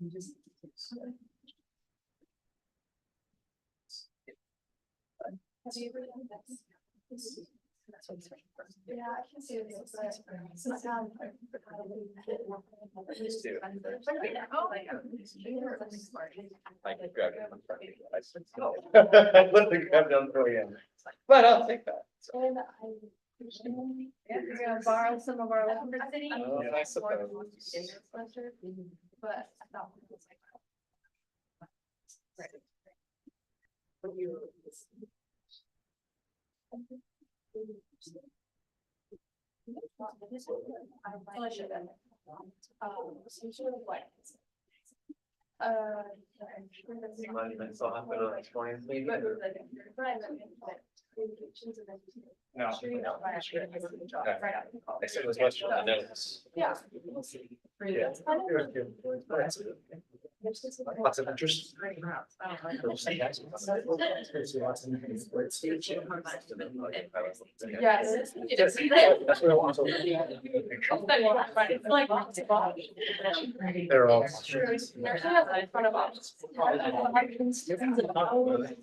Have you ever done this? Yeah, I can see it. It's not down. I can grab it. Let me grab down for you. But I'll take that. And we're gonna borrow some of our electricity. Oh, I suppose. But I thought it was like. I should have. Some sort of like. You mind if I still have it on this morning, maybe? No. I said it was much on the notes. Yeah. Lots of interest. Yeah. That's what I want to. They're all.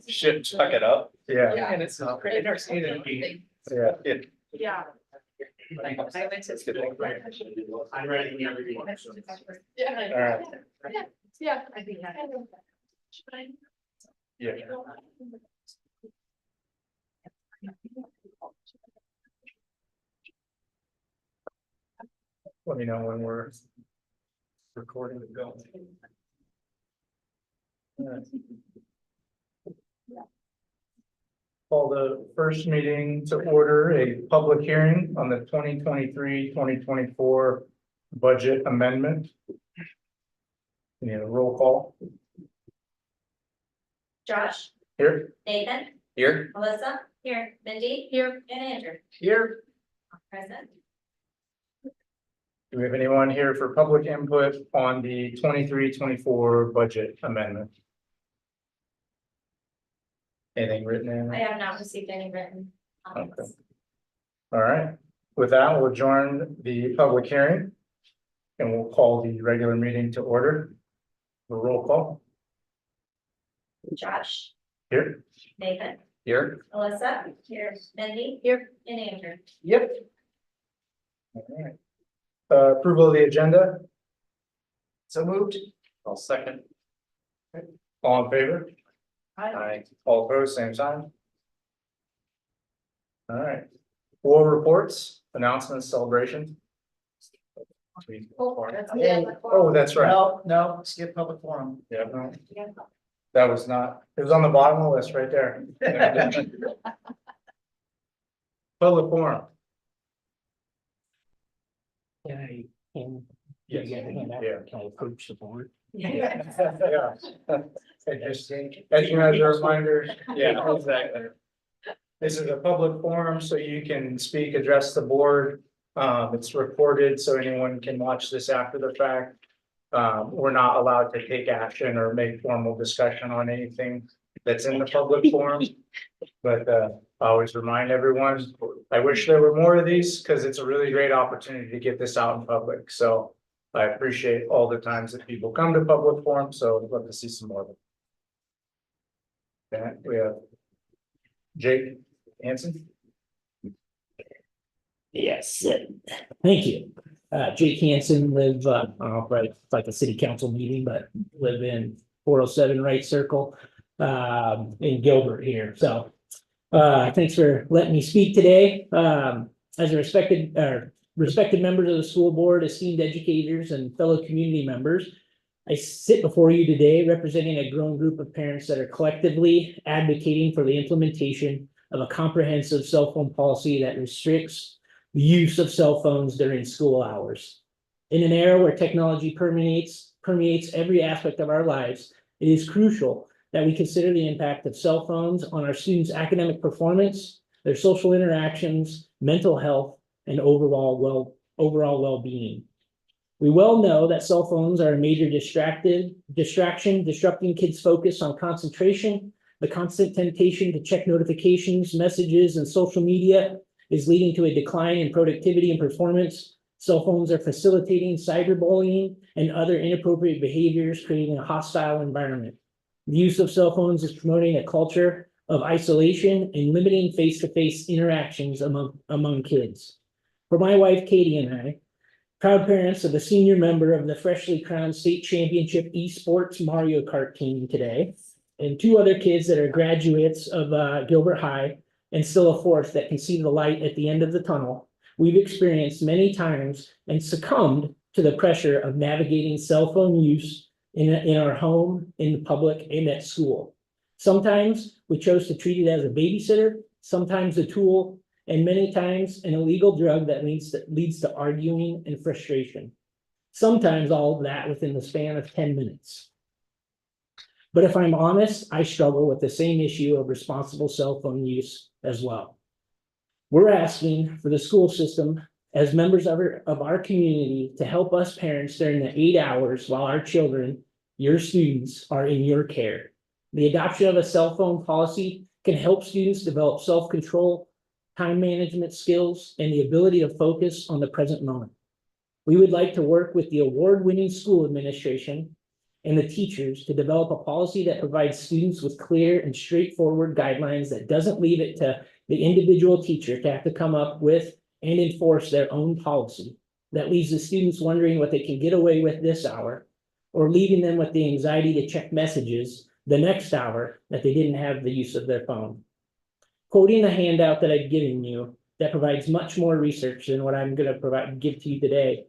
Should tuck it up. Yeah. And it's pretty interesting. Yeah. Yeah. I'm ready whenever you want. Yeah. All right. Yeah. Yeah. Let me know when we're recording and going. Call the first meeting to order, a public hearing on the 2023-2024 budget amendment. Need a roll call. Josh, Here. Nathan, Here. Melissa, here, Mindy, here, and Andrew, Here. present. Do we have anyone here for public input on the 23-24 budget amendment? Anything written in? I have not received any written comments. Okay. All right, with that, we'll adjourn the public hearing. And we'll call the regular meeting to order. The roll call. Josh, Here. Nathan, Here. Melissa, here, Mindy, here, and Andrew. Yep. All right. Approval of the agenda. So moved. I'll second. All in favor? Aye. All opposed, same sign. All right. Floor reports, announcements, celebrations. Oh, that's right. No, skip public forum. Yeah. no. That was not, it was on the bottom of the list right there. Public forum. Can I, can Yes. you get a hand out? Yeah. Can I approach the board? Yeah. Interesting. As you as a reminder. Yeah, exactly. This is a public forum, so you can speak, address the board. It's recorded, so anyone can watch this after the fact. We're not allowed to take action or make formal discussion on anything that's in the public forum. But I always remind everyone, I wish there were more of these because it's a really great opportunity to get this out in public. So I appreciate all the times that people come to public forum, so I'd love to see some more of them. Okay, we have Jake Hansen. Yes, thank you. Jake Hansen, live, right, it's like a city council meeting, but live in 407 Wright Circle, in Gilbert here. So, thanks for letting me speak today. As a respected members of the school board, esteemed educators and fellow community members, I sit before you today representing a growing group of parents that are collectively advocating for the implementation of a comprehensive cell phone policy that restricts the use of cell phones during school hours. In an era where technology permeates every aspect of our lives, it is crucial that we consider the impact of cell phones on our students' academic performance, their social interactions, mental health, and overall well-being. We well know that cell phones are a major distraction, disrupting kids' focus on concentration. The constant temptation to check notifications, messages, and social media is leading to a decline in productivity and performance, Cell phones are facilitating cyberbullying and other inappropriate behaviors, creating a hostile environment. The use of cell phones is promoting a culture of isolation and limiting face-to-face interactions among kids. For my wife, Katie, and I, proud parents of the senior member of the freshly crowned state championship esports Mario Kart team today, and two other kids that are graduates of Gilbert High, and still a fourth that can see the light at the end of the tunnel, we've experienced many times and succumbed to the pressure of navigating cell phone use in our home, in the public, and at school. Sometimes we chose to treat it as a babysitter, sometimes a tool, and many times an illegal drug that leads to arguing and frustration. Sometimes all of that within the span of 10 minutes. But if I'm honest, I struggle with the same issue of responsible cell phone use as well. We're asking for the school system as members of our community to help us parents during the 8 hours while our children, your students, are in your care. The adoption of a cell phone policy can help students develop self-control, time management skills, and the ability to focus on the present moment. We would like to work with the award-winning school administration and the teachers to develop a policy that provides students with clear and straightforward guidelines that doesn't leave it to the individual teacher to have to come up with and enforce their own policy. That leaves the students wondering what they can get away with this hour, or leaving them with the anxiety to check messages the next hour that they didn't have the use of their phone. Quoting the handout that I've given you that provides much more research than what I'm going to give to you today.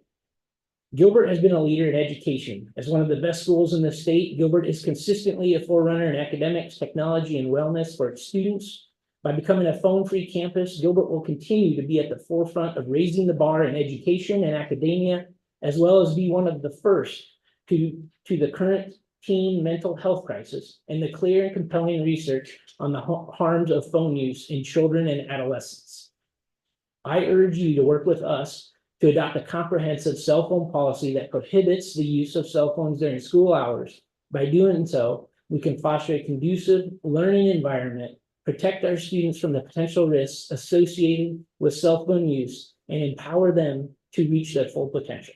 Gilbert has been a leader in education. As one of the best schools in the state, Gilbert is consistently a forerunner in academics, technology, and wellness for its students. By becoming a phone-free campus, Gilbert will continue to be at the forefront of raising the bar in education and academia, as well as be one of the first to the current teen mental health crisis and the clear and compelling research on the harms of phone use in children and adolescents. I urge you to work with us to adopt a comprehensive cell phone policy that prohibits the use of cell phones during school hours. By doing so, we can foster a conducive learning environment, protect our students from the potential risks associated with cell phone use, and empower them to reach their full potential.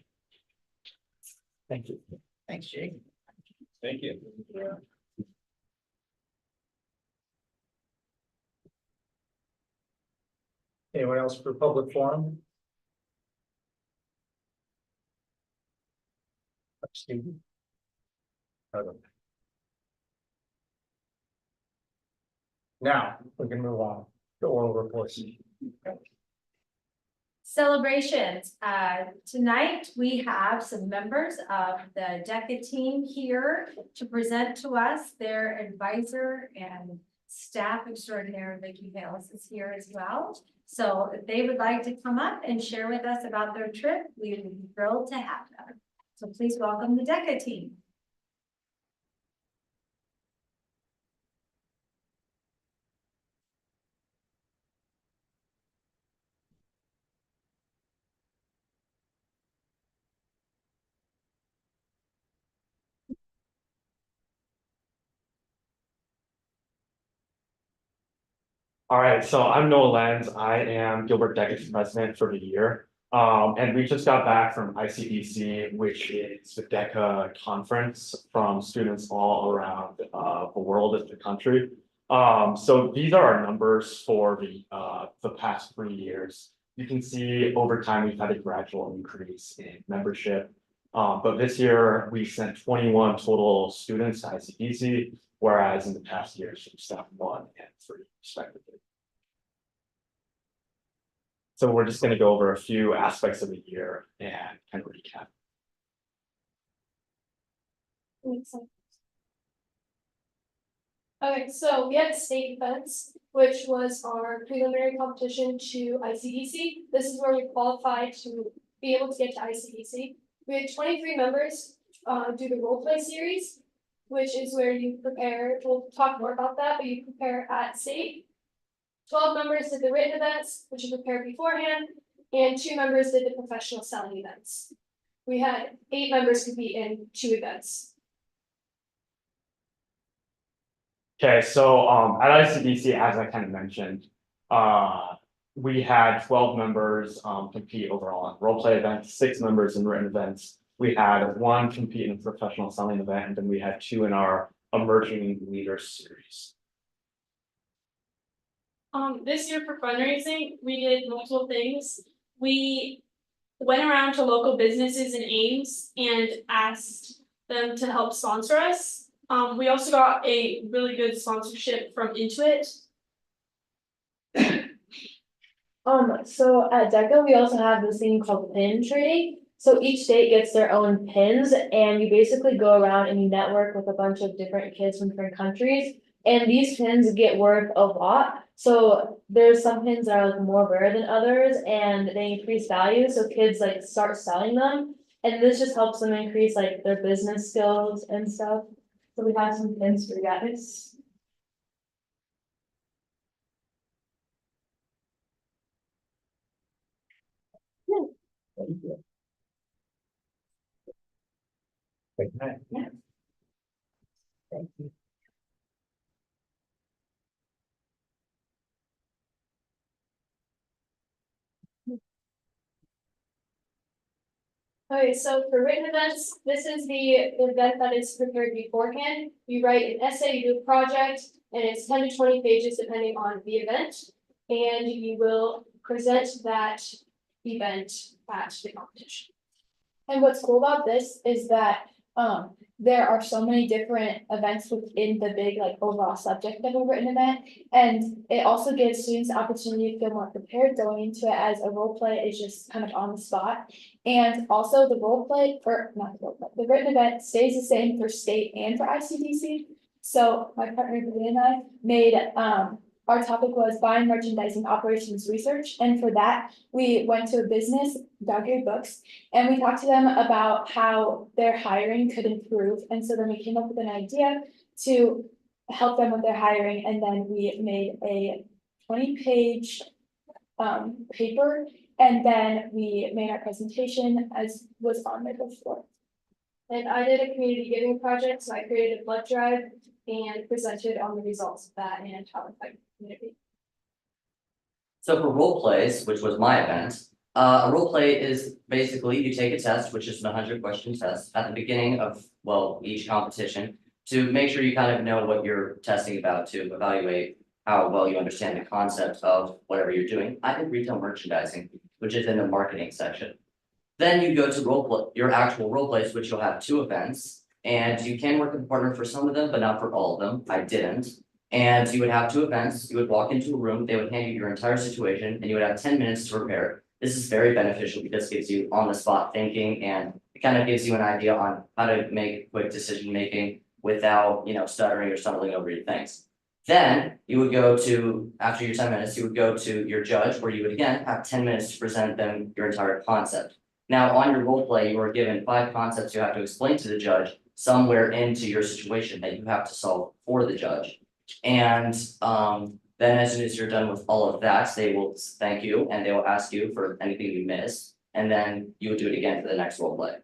Thank you. Thanks, Jake. Thank you. Anyone else for public forum? Stephen? Now, we can move on to oral reports. Celebrations. Tonight, we have some members of the DECA team here to present to us. Their advisor and staff extraordinaire, Vicki Hales, is here as well. So if they would like to come up and share with us about their trip, we would be thrilled to have them. So please welcome the DECA team. All right, so I'm Noah Lenz. I am Gilbert Deckett's president for the year. And we just got back from ICDC, which is the DECA conference from students all around the world and the country. So these are our numbers for the past 3 years. You can see over time we've had a gradual increase in membership. But this year we sent 21 total students to ICDC, whereas in the past years we've sent 1 and 3 respectively. So we're just going to go over a few aspects of the year and kind of recap. Okay, so we had state events, which was our preliminary competition to ICDC. This is where we qualified to be able to get to ICDC. We had 23 members do the role play series, which is where you prepare. We'll talk more about that, but you prepare at state. 12 members did the written events, which you prepare beforehand, and 2 members did the professional selling events. We had 8 members compete in 2 events. Okay, so at ICDC, as I kind of mentioned, we had 12 members compete overall in role play events, 6 members in written events. We had 1 compete in a professional selling event, and then we had 2 in our emerging leader series. This year for fundraising, we did multiple things. We went around to local businesses in Ames and asked them to help sponsor us. We also got a really good sponsorship from Intuit. So at DECA, we also have this thing called pin trading. So each state gets their own pins, and you basically go around and you network with a bunch of different kids from different countries. And these pins get worth a lot. So there's some pins that are like more rare than others, and they increase value. So kids like start selling them, and this just helps them increase like their business skills and stuff. So we have some pins for you guys. Thank you. Okay, so for written events, this is the event that is prepared beforehand. You write an essay, you do a project, and it's 10 to 20 pages depending on the event. And you will present that event at the competition. And what's cool about this is that there are so many different events within the big like overall subject of a written event. And it also gives students the opportunity to feel more prepared going into it, as a role play is just kind of on the spot. And also the role play, or not the role play, the written event stays the same for state and for ICDC. So my partner Vivian and I made our topic was buying merchandising operations research, and for that we went to a business, Doggery Books, and we talked to them about how their hiring could improve. And so then we came up with an idea to help them with their hiring, and then we made a 20-page paper, and then we made our presentation as was on there before. And I did a community giving project, so I created a blood drive and presented on the results of that and how it affected the community. So for role plays, which was my event, a role play is basically you take a test, which is an 100-question test at the beginning of, well, each competition, to make sure you kind of know what you're testing about, to evaluate how well you understand the concept of whatever you're doing. I did retail merchandising, which is in the marketing section. Then you go to role play, your actual role plays, which you'll have 2 events, and you can work with a partner for some of them, but not for all of them. I didn't. And you would have 2 events. You would walk into a room, they would hand you your entire situation, and you would have 10 minutes to prepare. This is very beneficial because it gives you on the spot thinking, and it kind of gives you an idea on how to make quick decision making without, stuttering or stumbling over your things. Then you would go to, after your 10 minutes, you would go to your judge, where you would again have 10 minutes to present them your entire concept. Now, on your role play, you are given 5 concepts you have to explain to the judge somewhere into your situation that you have to solve for the judge. And then as soon as you're done with all of that, they will thank you and they will ask you for anything you missed. And then you would do it again for the next role play.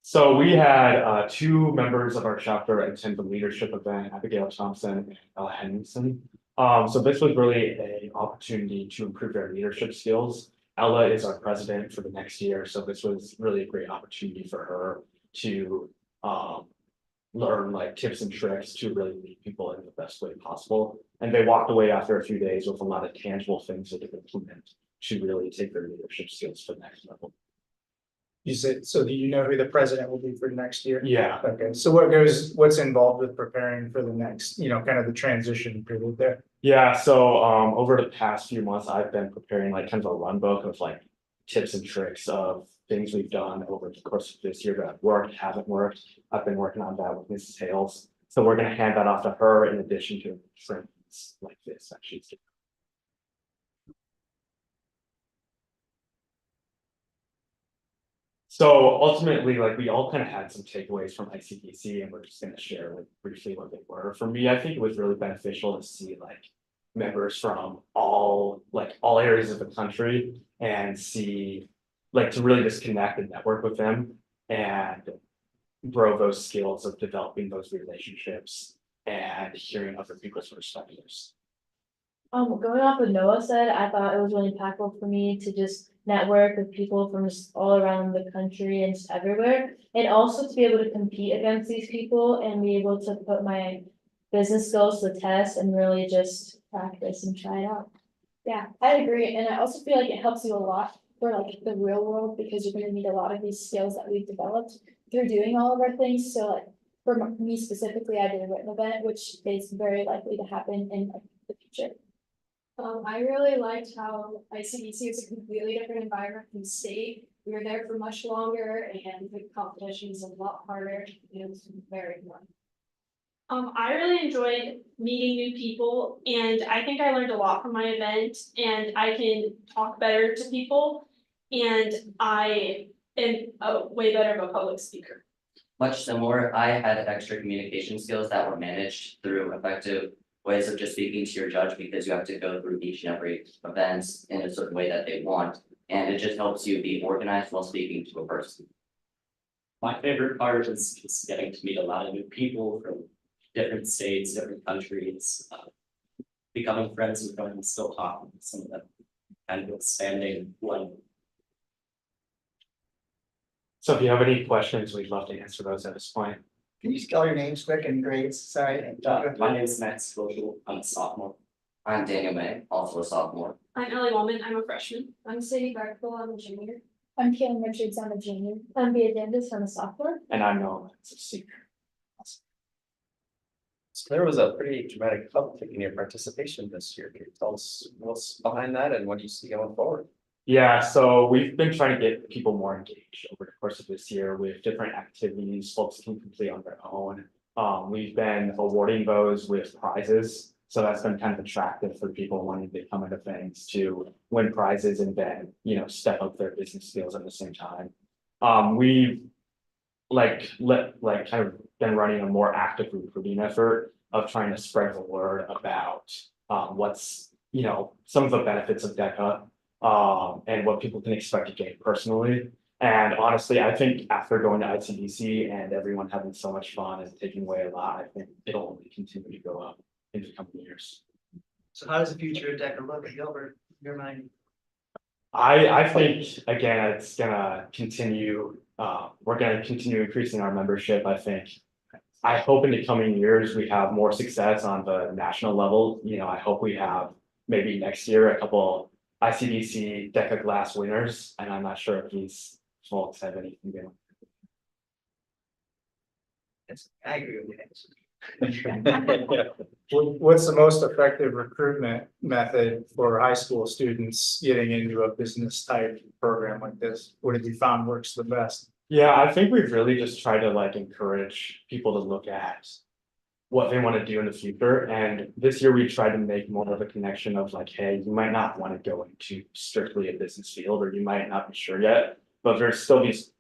So we had 2 members of our chapter attend the leadership event, Abigail Thompson and Ella Henningsen. So this was really an opportunity to improve their leadership skills. Ella is our president for the next year, so this was really a great opportunity for her to learn like tips and tricks to really lead people in the best way possible. And they walked away after a few days with a lot of tangible things that they could implement to really take their leadership skills to the next level. You said, so do you know who the president will be for next year? Yeah. Okay, so what's involved with preparing for the next, kind of the transition period there? Yeah, so over the past few months, I've been preparing like kind of a run book of like tips and tricks of things we've done over the course of this year that have worked, haven't worked. I've been working on that with Mrs. Hales. So we're gonna hand that off to her in addition to things like this that she's doing. So ultimately, like we all kind of had some takeaways from ICDC, and we're just gonna share like briefly what they were. For me, I think it was really beneficial to see like members from all areas of the country and see like to really just connect and network with them and grow those skills of developing those relationships and hearing other people's perspectives. Going off what Noah said, I thought it was really impactful for me to just network with people from just all around the country and just everywhere. And also to be able to compete against these people and be able to put my business skills to the test and really just practice and try it out. Yeah, I agree, and I also feel like it helps you a lot for like the real world, because you're gonna need a lot of these skills that we've developed through doing all of our things, so like. For me specifically, I did a written event, which is very likely to happen in like, the future. I really liked how ICDC is a completely different environment from state. We were there for much longer and the competition is a lot harder. It was very fun. I really enjoyed meeting new people and I think I learned a lot from my event and I can talk better to people. And I am a way better of a public speaker. Much similar, I had extra communication skills that were managed through effective ways of just speaking to your judge, because you have to go through each and every events in a certain way that they want. And it just helps you be organized while speaking to a person. My favorite part is just getting to meet a lot of new people from different states, different countries, becoming friends with them and still talking to some of them, and expanding one. So if you have any questions, we'd love to answer those at this point. Can you spell your names quick and grades? Sorry. My name is Matt Scofield, I'm a sophomore. I'm Daniel May, also a sophomore. I'm Ellie Wallman, I'm a freshman. I'm Sadie Barkville, I'm a junior. I'm Kaylin Richards, I'm a junior. I'm Bea Dandas, I'm a sophomore. And I know it's a senior. So there was a pretty dramatic uptick in your participation this year. Can you tell us what's behind that and what do you see going forward? Yeah, so we've been trying to get people more engaged over the course of this year with different activities folks can complete on their own. We've been awarding those with prizes, so that's been kind of attractive for people wanting to come into things to win prizes and then, step up their business skills at the same time. We've kind of been running a more active recruiting effort of trying to spread the word about what's, some of the benefits of DECA. And what people can expect to gain personally. And honestly, I think after going to ICDC and everyone having so much fun and taking away a lot, I think it'll only continue to go up in the coming years. So how does the future of Decker look at Gilbert, in your mind? I think, again, it's gonna continue, we're gonna continue increasing our membership, I hope in the coming years, we have more success on the national level, I hope we have maybe next year, a couple ICDC DECA Glass winners, and I'm not sure if these folks have anything going. Yes, I agree with you. What's the most effective recruitment method for high school students getting into a business type program like this? What have you found works the best? Yeah, I think we've really just tried to encourage people to look at what they want to do in the future. And this year we tried to make more of a connection of hey, you might not want to go into strictly a business field, or you might not be sure yet, but there's still these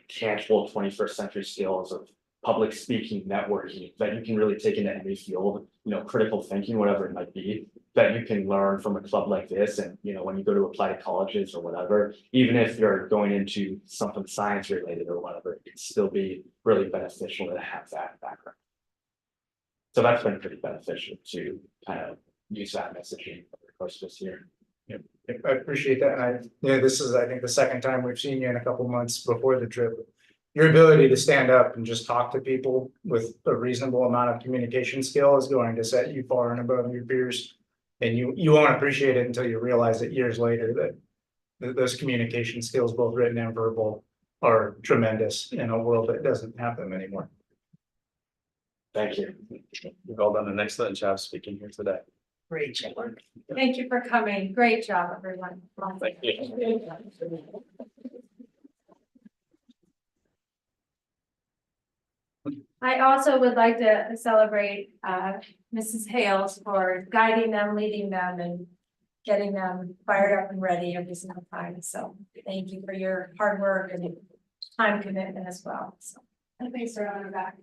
tangible 21st century skills of public speaking, networking that you can really take into any field, critical thinking, whatever it might be, that you can learn from a club like this. And, when you go to apply to colleges or whatever, even if you're going into something science related or whatever, it can still be really beneficial to have that background. So that's been pretty beneficial to kind of use that messaging over the course of this year. I appreciate that. And this is, I think, the second time we've seen you in a couple months before the trip. Your ability to stand up and just talk to people with a reasonable amount of communication skill is going to set you far and above your peers. And you won't appreciate it until you realize it years later that those communication skills, both written and verbal, are tremendous in a world that doesn't have them anymore. Thank you. You've all done an excellent job speaking here today. Great job. Thank you for coming. Great job, everyone. Thank you. I also would like to celebrate Mrs. Hales for guiding them, leading them, and getting them fired up and ready every single time. So thank you for your hard work and time commitment as well. So thanks for having me back.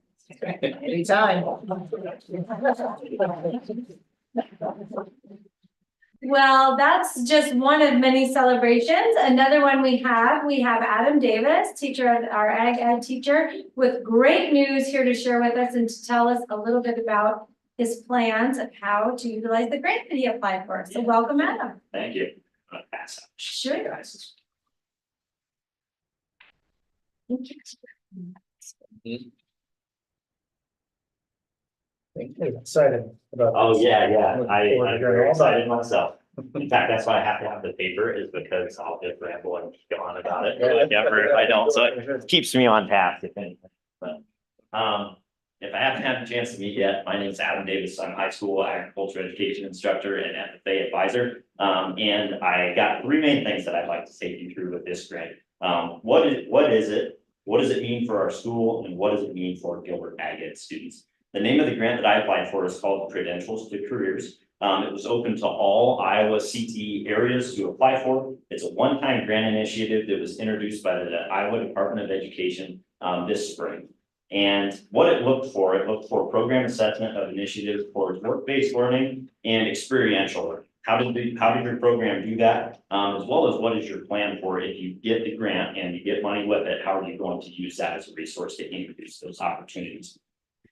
Anytime. Well, that's just one of many celebrations. Another one we have Adam Davis, our ag ed teacher, with great news here to share with us and to tell us a little bit about his plans of how to utilize the grant that he applied for. So welcome, Adam. Thank you. I'm gonna pass out. Sure. Guys. Excited about. Oh, this. yeah, Looking I'm forward to very hearing all about excited myself. In fact, that's why I have to have the paper is because I'll just ramble and go on about it. Never if I don't, so it keeps me on task if anything, but. If I haven't had a chance to meet yet, my name is Adam Davis. I'm a high school agriculture education instructor and FFA advisor. And I got three main things that I'd like to take you through with this grant. What is it? What does it mean for our school? And what does it mean for Gilbert Ag Ed students? The name of the grant that I applied for is called Credentials to Careers. It was open to all Iowa CTE areas to apply for. It's a one-time grant initiative that was introduced by the Iowa Department of Education this spring. And what it looked for program assessment of initiatives towards work-based learning and experiential learning. How did your program do that? As well as what is your plan for if you get the grant and you get money with it, how are you going to use that as a resource to introduce those opportunities?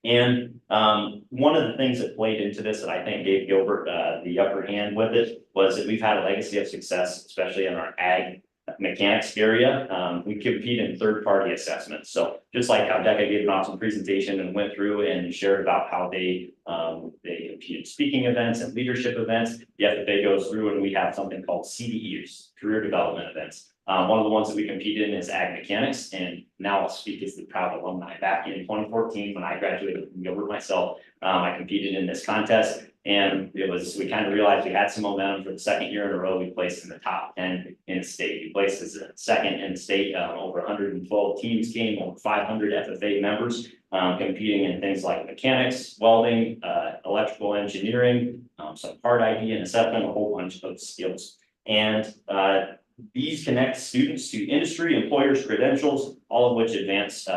And one of the things that played into this that I think gave Gilbert the upper hand with it was that we've had a legacy of success, especially in our ag mechanics area. We compete in third-party assessments. So just like how DECA gave an awesome presentation and went through and shared about how they compete in speaking events and leadership events, the FFA goes through and we have something called CDEs, career development events. One of the ones that we compete in is ag mechanics, and now I'll speak as the proud alumni. Back in 2014, when I graduated from Gilbert myself, I competed in this contest, and we kind of realized we had some momentum. For the second year in a row. We placed in the top 10 in the state. We placed as a second in the state. Over 112 teams came, over 500 FFA members competing in things like mechanics, welding, electrical engineering, some part ID and assessment, a whole bunch of skills. And these connect students to industry, employers, credentials, all of which advance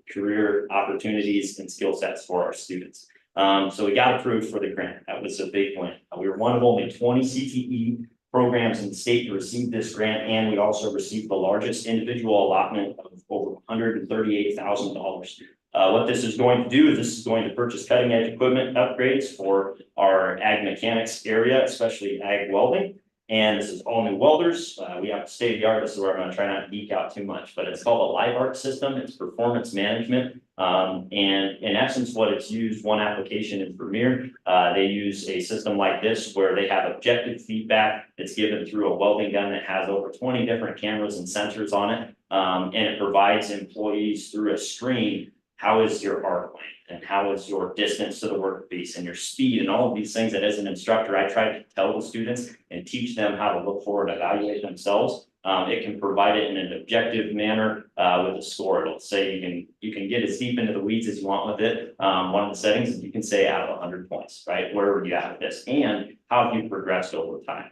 career opportunities and skill sets for our students. So we got approved for the grant. That was a big win. We were one of only 20 CTE programs in the state to receive this grant, and we also received the largest individual allotment of over $138,000. What this is going to do is this is going to purchase cutting edge equipment upgrades for our ag mechanics area, especially ag welding. And this is all new welders. We have state of the art. This is where I'm going to try not to geek out too much, but it's called a live art system. It's performance management. And in essence, what it's used, one application in Premier, they use a system like this where they have objective feedback that's given through a welding gun that has over 20 different cameras and sensors on it. And it provides employees through a screen. How is your arc length and how is your distance to the workpiece and your speed and all of these things that as an instructor, I try to tell the students and teach them how to look for and evaluate themselves. It can provide it in an objective manner with a score. It'll say you can get as deep into the weeds as you want with it. One of the settings is you can say out of 100 points, right? Where are you at with this? And how have you progressed over time?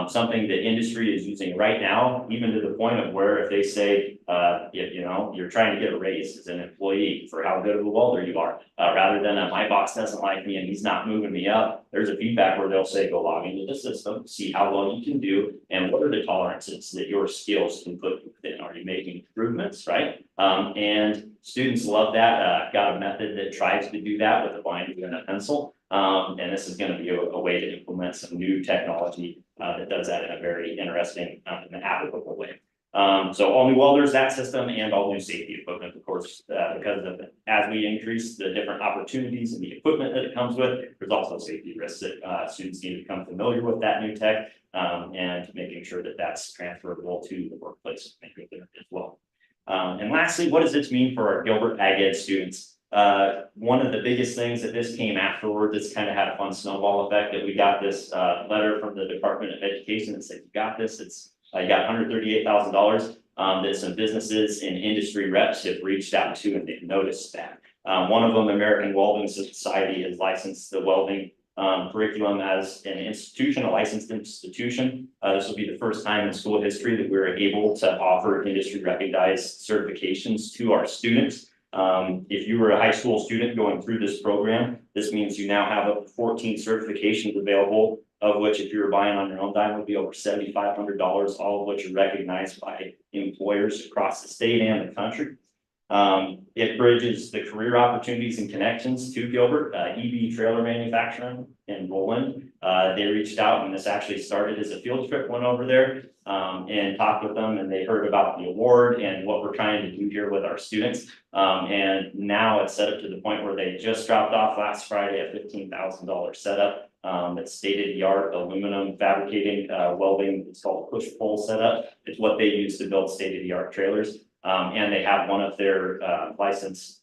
Something that industry is using right now, even to the point of where if they say, you're trying to get a raise as an employee for how good of a welder you are, rather than my boss doesn't like me and he's not moving me up, there's a feedback where they'll say, go log into the system, see how well you can do, and what are the tolerances that your skills can put within. Are you making improvements, right? And students love that. I've got a method that tries to do that with a binder and a pencil. And this is going to be a way to implement some new technology that does that in a very interesting and applicable way. So all new welders, that system, and all new safety equipment, of course, because of as we increase the different opportunities and the equipment that it comes with, there's also safety risks that students need to become familiar with that new tech and making sure that that's transferable to the workplace as well. And lastly, what does this mean for our Gilbert Ag Ed students? One of the biggest things that this came afterward, this kind of had a fun snowball effect, that we got this letter from the Department of Education that said, you got this, you got $138,000 that some businesses and industry reps have reached out to, and they've noticed that. One of them, American Welding Society, has licensed the welding curriculum as an institution, a licensed institution. This will be the first time in school history that we're able to offer industry recognized certifications to our students. If you were a high school student going through this program, this means you now have up to 14 certifications available, of which if you were buying on your own dime would be over $7,500, all of which are recognized by employers across the state and the country. It bridges the career opportunities and connections to Gilbert, EV trailer manufacturing in Roland. They reached out and this actually started as a field trip, went over there and talked with them, and they heard about the award and what we're trying to do here with our students. And now it's set up to the point where they just dropped off last Friday a $15,000 setup. It's state-of-the-art aluminum fabricating, welding. It's called push-pull setup. It's what they use to build state-of-the-art trailers. And they have one of their licensed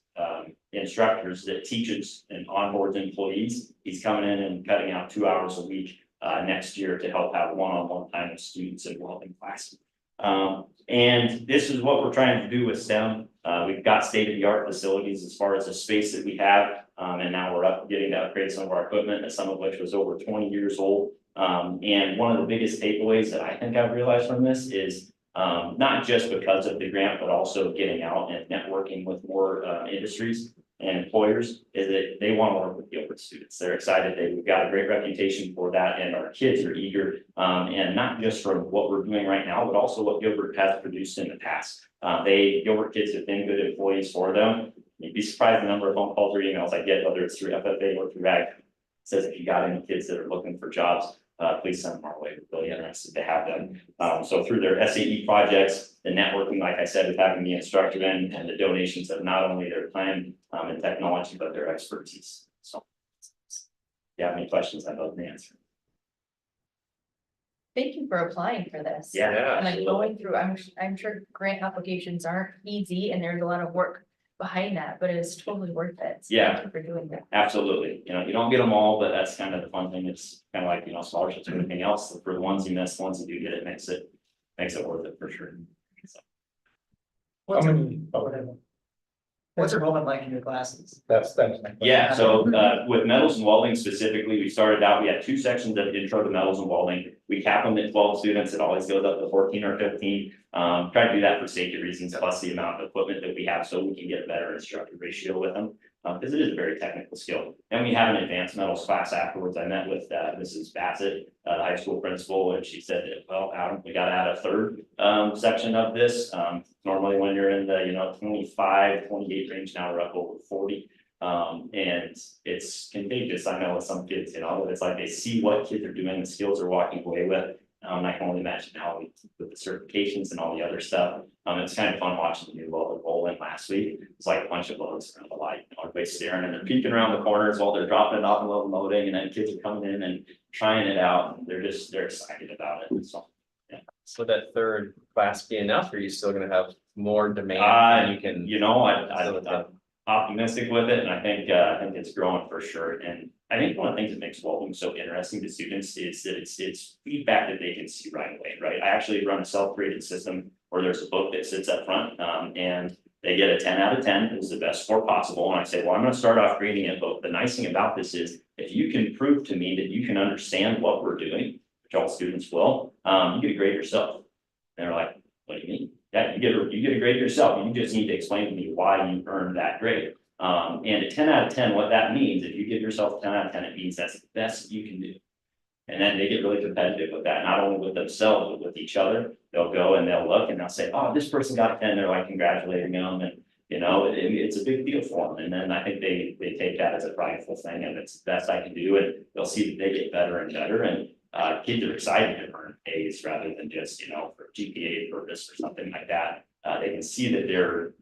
instructors that teaches and onboards employees. He's coming in and cutting out 2 hours a week next year to help have one-on-one time with students in welding class. And this is what we're trying to do with STEM. We've got state-of-the-art facilities as far as the space that we have. And now we're getting to upgrade some of our equipment, some of which was over 20 years old. And one of the biggest takeaways that I think I've realized from this is not just because of the grant, but also getting out and networking with more industries and employers, is that they want to work with Gilbert students. They're excited. We've got a great reputation for that, and our kids are eager. And not just from what we're doing right now, but also what Gilbert has produced in the past. Gilbert kids have been good employees for them. You'd be surprised the number of phone calls or emails I get, whether it's through FFA or through RAG. It says if you got any kids that are looking for jobs, please send them our way. We're really interested to have them. So through their SAE projects, the networking, like I said, with having the instructor in, and the donations of not only their time and technology, but their expertise. So if you have any questions, I'd love to answer. Thank you for applying for this. Yeah. And like going through, I'm sure grant applications aren't easy and there's a lot of work behind that, but it's totally worth it. So Yeah. Thank you for doing that. Absolutely. You know, you don't get them all, but that's kind of the fun thing. It's kind of like, scholarships or anything else. For the ones you miss, the ones you do get, it makes it worth it for sure. So. What's enrollment like in your classes? That's. Yeah, so with metals and welding specifically, we started out, we had 2 sections of intro to metals and welding. We cap them at 12 students. It always goes up to 14 or 15. Try to do that for safety reasons, plus the amount of equipment that we have, so we can get a better instructor ratio with them. Because it is a very technical skill. And we have an advanced metals class afterwards. I met with Mrs. Bassett, the high school principal, and she said, well, Adam, we got to add a 3rd section of this. Normally when you're in the 25, 28 range, now we're up over 40. And it's contagious. I know with some kids, it's like they see what kids are doing, the skills they're walking away with. I can only imagine now with the certifications and all the other stuff. It's kind of fun watching the new welder roll in last week. It's like a bunch of loads around the light. Everybody's staring and they're peeking around the corners while they're dropping it off and loading, and then kids are coming in and trying it out. And they're excited about it. So yeah. So that 3rd class be enough, or are you still gonna have more demand than you can? I'm optimistic with it, and I think it's growing for sure. And I think one of the things that makes welding so interesting to students is that it's feedback that they can see right away, right? I actually run a self-graded system where there's a book that sits up front, and they get a 10 out of 10. It was the best score possible. And I say, well, I'm going to start off grading it, but the nice thing about this is if you can prove to me that you can understand what we're doing, which all students will, you get a grade yourself. And they're like, what do you mean? Yeah, you get a grade yourself. You just need to explain to me why you earned that grade. And a 10 out of 10, what that means, if you give yourself a 10 out of 10, it means that's the best you can do. And then they get really competitive with that, not only with themselves, but with each other. They'll go and they'll look and they'll say, oh, this person got a 10. They're like congratulating them. And, it's a big deal for them. And then I think they take that as a prideful thing, and it's the best I can do. And they'll see that they get better and better. And kids are excited to earn A's rather than just, for GPA purpose or something like that. They can see that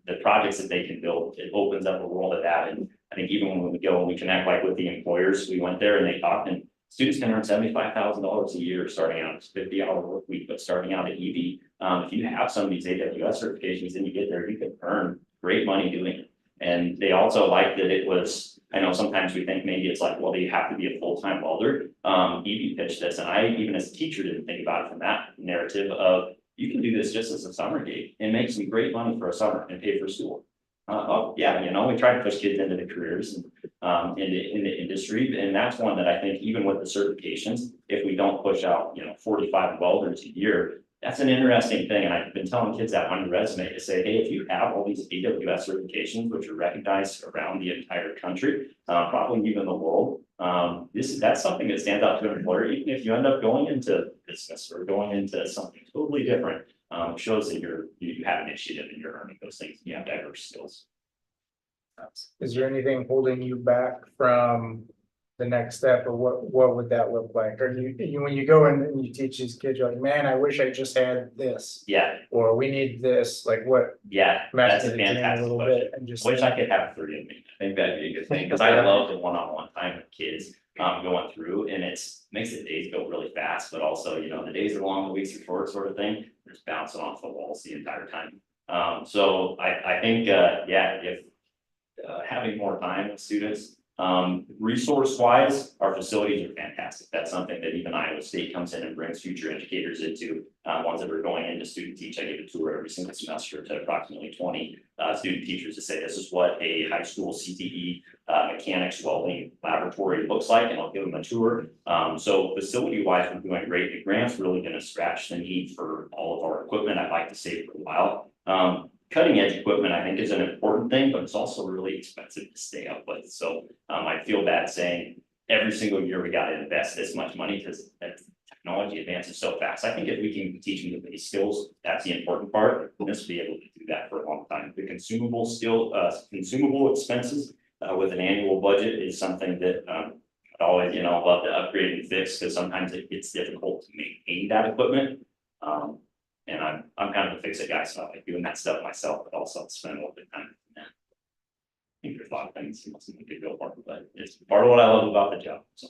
the projects that they can build, it opens up a world of that. And I think even when we go and we connect like with the employers, we went there and they talked, and students can earn $75,000 a year starting out. It's 50-hour work week, but starting out at EV. If you have some of these AWS certifications and you get there, you can earn great money doing it. And they also like that it was, I know sometimes we think maybe it's like, well, they have to be a full-time welder. EV pitched this, and I, even as a teacher, didn't think about it from that narrative of, you can do this just as a summer gig and make some great money for a summer and pay for school. We try to push kids into the careers and in the industry. And that's one that I think even with the certifications, if we don't push out, 45 welders a year, that's an interesting thing. And I've been telling kids that on your resume to say, hey, if you have all these AWS certifications, which are recognized around the entire country, probably even the world, that's something that stands out to an employer, even if you end up going into business or going into something totally different. shows that you have initiative and you're earning those things, you have diverse skills. Is there anything holding you back from the next step, or what would that look like? Or when you go in and you teach these kids, you're like, man, I wish I just had this, Yeah, or we need this, like what? yeah, that's a Imagine it to me fantastic little question. bit and just. Wish I could have 3 of me. I think that'd be a good thing, because I love the one-on-one time with kids, going through, and makes the days go really fast, but also, the days are long, the weeks are short, sort of thing. They're just bouncing off the walls the entire time. So I think, if having more time with students, resource wise, our facilities are fantastic. That's something that even Iowa State comes in and brings future educators into, ones that are going into student teach. I give a tour every single semester to approximately 20 student teachers to say this is what a high school CTE mechanics welding laboratory looks like, and I'll give them a tour. So facility wise, we're doing great. The grant's really going to scratch the need for all of our equipment. I'd like to say for a while. Cutting edge equipment, I think, is an important thing, but it's also really expensive to stay up with. So I feel bad saying every single year we got to invest this much money because technology advances so fast. I think if we can teach them the base skills, that's the important part. And this will be able to do that for a long time. The consumable expenses with an annual budget is something that I'd always, love to upgrade and fix, because sometimes it gets difficult to maintain that equipment. And I'm kind of a fix-it guy, so I like doing that stuff myself, but also spend a little bit of time. I think there's a lot of things, something could go for, but it's part of what I love about the job. So,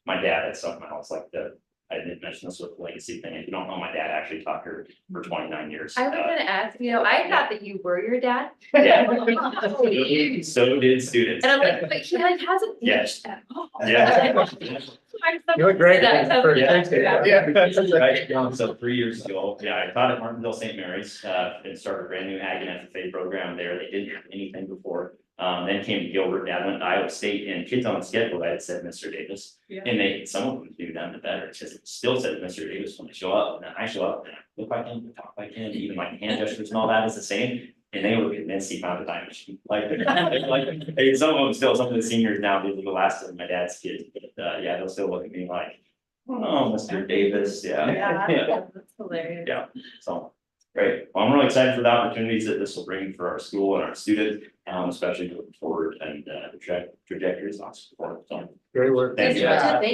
my dad had something else like that. I didn't mention this with the legacy thing. If you don't know, my dad actually taught her for 29 years. I was gonna ask, I thought that you were your dad. Yeah. So did students. And I'm like, but he like hasn't Yes. aged at all. Yeah. You look great. Yeah. Right, so 3 years ago, I taught at Martindale St. Mary's, and started a brand new Ag and FFA program there. They didn't have anything before. Then came to Gilbert, Dad went to Iowa State, and kids on the schedule, I had said Mr. Davis. And some of them do them the better, because it still said Mr. Davis when they show up, and then I show up and I look like him, talk like him, even my hand gestures and all that is the same. And they were convinced he found a time machine. Hey, some of the seniors now, these are the last of my dad's kids, but they'll still look at me like, oh, Mr. Davis, That's hilarious. Yeah, so, great. Well, I'm really excited for the opportunities that this will bring for our school and our students, especially moving forward, and the trajectory is awesome. So, Great work. thank you.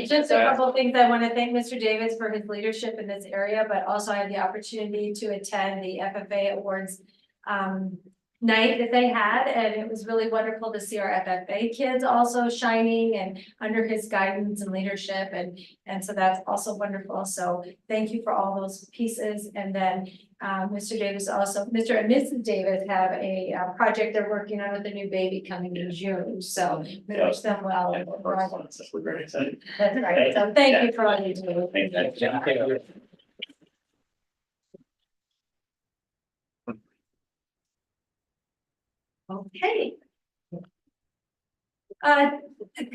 Just a couple of things. I want to thank Mr. Davis for his leadership in this area, but also I had the opportunity to attend the FFA Awards night that they had, and it was really wonderful to see our FFA kids also shining and under his guidance and leadership, and so that's also wonderful. So thank you for all those pieces. And then Mr. Davis also, Mr. and Mrs. Davis have a project they're working on with a new baby coming in June, so we wish them well. We're very excited. That's right, so thank you for all you do. Thank you. Okay.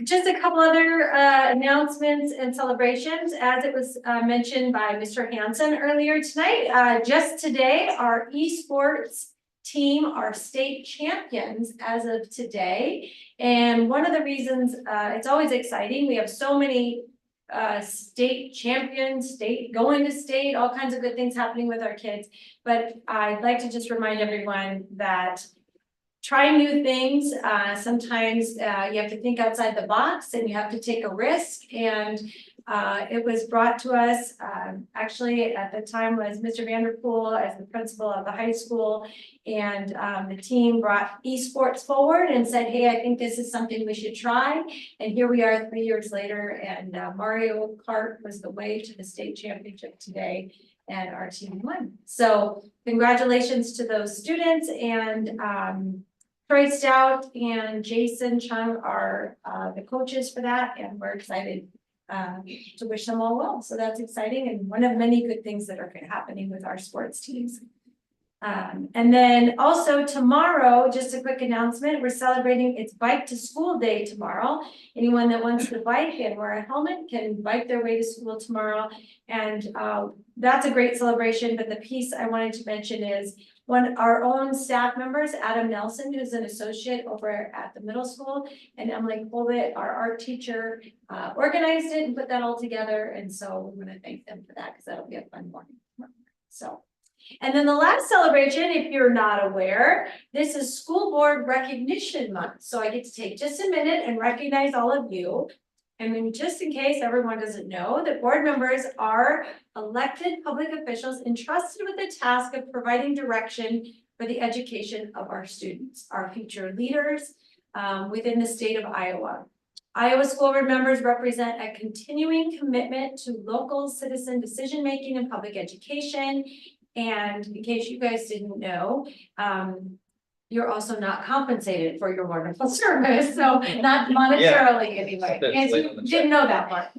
Just a couple other announcements and celebrations, as it was mentioned by Mr. Hansen earlier tonight. Just today, our esports team are state champions as of today. And one of the reasons it's always exciting, we have so many state champions, going to state, all kinds of good things happening with our kids. But I'd like to just remind everyone that trying new things, sometimes you have to think outside the box and you have to take a risk. And it was brought to us, actually at the time was Mr. Vanderpool as the principal of the high school. And the team brought esports forward and said, hey, I think this is something we should try. And here we are 3 years later, and Mario Kart was the way to the state championship today. And our team won. So congratulations to those students, and Troy Stout and Jason Chung are the coaches for that, and we're excited to wish them all well. So that's exciting, and one of many good things that are happening with our sports teams. And then also tomorrow, just a quick announcement, we're celebrating It's Bike to School Day tomorrow. Anyone that wants to bike and wear a helmet can bike their way to school tomorrow. And that's a great celebration, but the piece I wanted to mention is our own staff members, Adam Nelson, who's an associate over at the middle school, and Emily Colbert, our art teacher, organized it and put that all together. And so we want to thank them for that, because that'll be a fun morning. So. And then the last celebration, if you're not aware, this is School Board Recognition Month. So I get to take just a minute and recognize all of you. And then just in case everyone doesn't know, that board members are elected public officials entrusted with the task of providing direction for the education of our students, our future leaders within the state of Iowa. Iowa school board members represent a continuing commitment to local citizen decision-making and public education. And in case you guys didn't know, you're also not compensated for your wonderful service, so not monetarily anyway. That's And late you on the didn't know that part.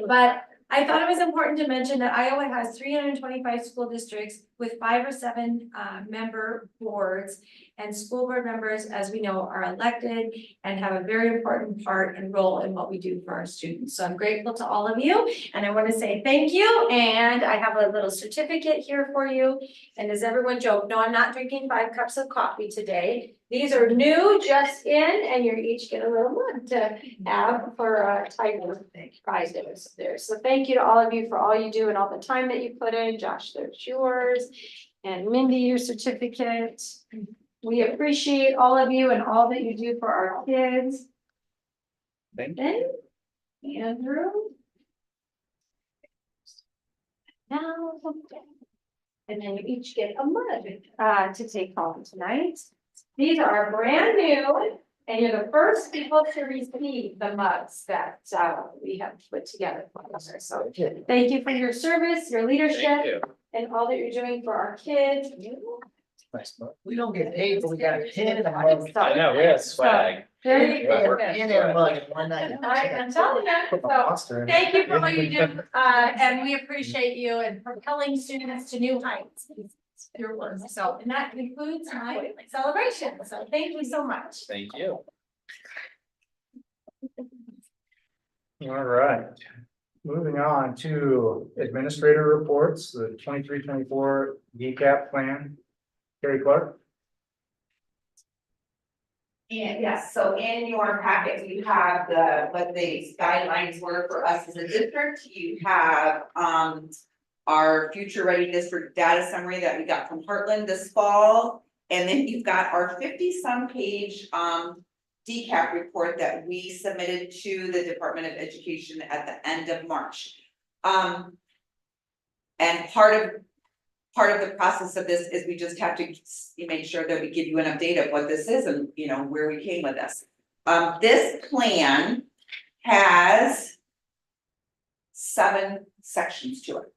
But I thought it was important to mention that Iowa has 325 school districts with 5 or 7 member boards. And school board members, as we know, are elected and have a very important part and role in what we do for our students. So I'm grateful to all of you, and I want to say thank you. And I have a little certificate here for you. And as everyone joked, no, I'm not drinking 5 cups of coffee today. These are new, just in, and you each get a little mug to have for Tiger Prize there. So thank you to all of you for all you do and all the time that you put in. Josh, there's yours. And Mindy, your certificate. We appreciate all of you and all that you do for our kids. Thank you. Andrew. Now, and then you each get a mug to take home tonight. These are brand new, and you're the first people to receive the mugs that we have put together for us. So thank you for your service, your leadership, and all that you're doing for our kids. We don't get paid, but we got a pin and a I mug. know, we have swag. There you go. Pin and a mug in one night. I'm telling you, so thank you for what you do, and we appreciate you and propelling students to new heights. Your work, so, and that concludes my celebration, so thank you so much. Thank you. All right. Moving on to administrator reports, the 23-24 DCAP plan. Carrie Clark. And yes, so in your packet, you have what the guidelines were for us as a district. You have, our future ready district data summary that we got from Heartland this fall. And then you've got our 50-some page, DCAP report that we submitted to the Department of Education at the end of March. And part of the process of this is we just have to make sure that we give you an update of what this is and, you know, where we came with this. This plan has 7 sections to it.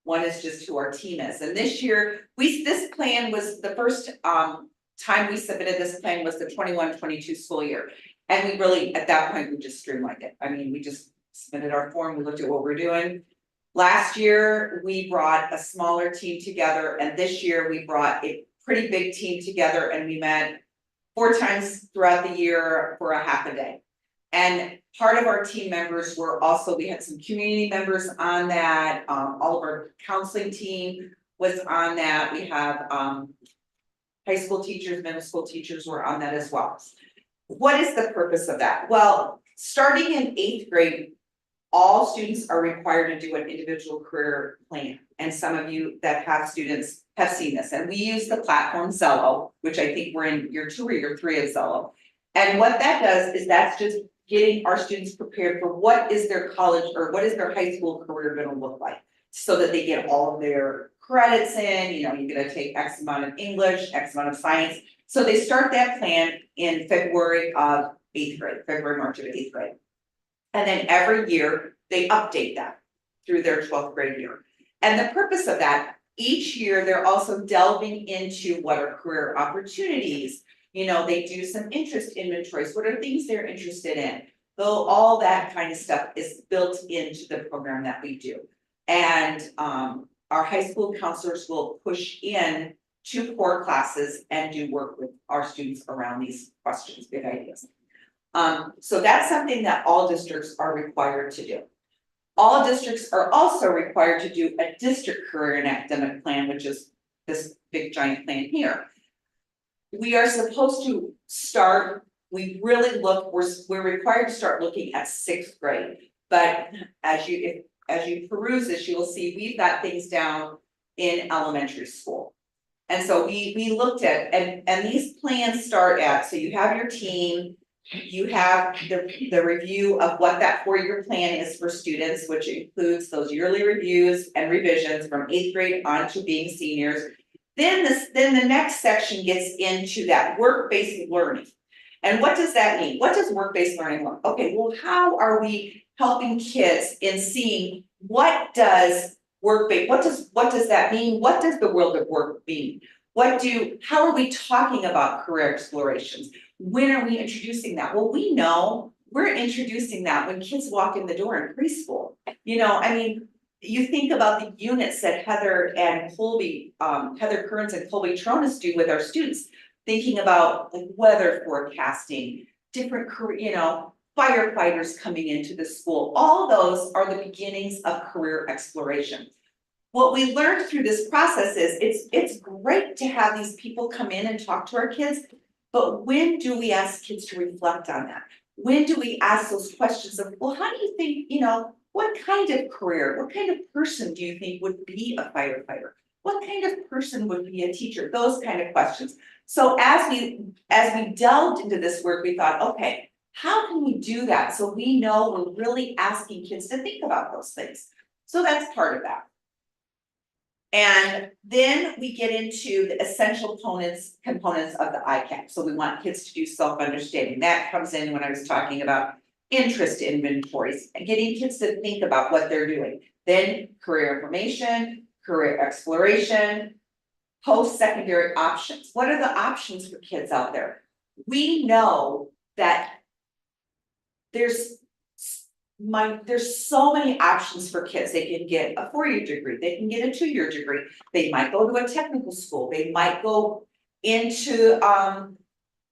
One is just who our team is. And this year, this plan was the first time we submitted this plan was the 21-22 school year. And we really, at that point, we just streamlined it. I mean, we just submitted our form, we looked at what we're doing. Last year, we brought a smaller team together, and this year we brought a pretty big team together, and we met 4 times throughout the year for a half a day. And part of our team members were also, we had some community members on that, all of our counseling team was on that. We have high school teachers, middle school teachers were on that as well. What is the purpose of that? Well, starting in 8th grade, all students are required to do an individual career plan. And some of you that have students have seen this. And we use the platform Zello, which I think we're in year 2 or year 3 of Zello. And what that does is that's just getting our students prepared for what is their college or what is their high school career going to look like, so that they get all of their credits in. You know, you're going to take X amount of English, X amount of science. So they start that plan in February of 8th grade, March of 8th grade. And then every year they update that through their 12th grade year. And the purpose of that, each year they're also delving into what are career opportunities. You know, they do some interest inventories. What are things they're interested in? Though all that kind of stuff is built into the program that we do. And our high school counselors will push in to core classes and do work with our students around these questions, big ideas. So that's something that all districts are required to do. All districts are also required to do a district career and academic plan, which is this big giant plan here. We are supposed to start, we really look, we're required to start looking at 6th grade. But as you, if as you peruse this, you will see we've got things down in elementary school. And so we looked at, and these plans start at, so you have your team, you have the review of what that 4-year plan is for students, which includes those yearly reviews and revisions from 8th grade on to being seniors. Then the next section gets into that work-based learning. And what does that mean? What does work-based learning look? Okay, well, how are we helping kids in seeing what does work-based, what does that mean? What does the world of work mean? How are we talking about career explorations? When are we introducing that? Well, we know we're introducing that when kids walk in the door in preschool. You know, I mean, you think about the units that Heather Kearns and Colby Tronis do with our students, thinking about like weather forecasting, different career, you know, firefighters coming into the school. All those are the beginnings of career exploration. What we learned through this process is it's great to have these people come in and talk to our kids, but when do we ask kids to reflect on that? When do we ask those questions of, well, how do you think, you know, what kind of career, what kind of person do you think would be a firefighter? What kind of person would be a teacher? Those kind of questions. So as we delved into this work, we thought, okay, how can we do that? So we know we're really asking kids to think about those things. So that's part of that. And then we get into the essential components of the ICAP. So we want kids to do self-understanding. That comes in when I was talking about interest inventories and getting kids to think about what they're doing. Then career information, career exploration, post-secondary options. What are the options for kids out there? We know that there's so many options for kids. They can get a 4-year degree, they can get a 2-year degree, they might go to a technical school, they might go into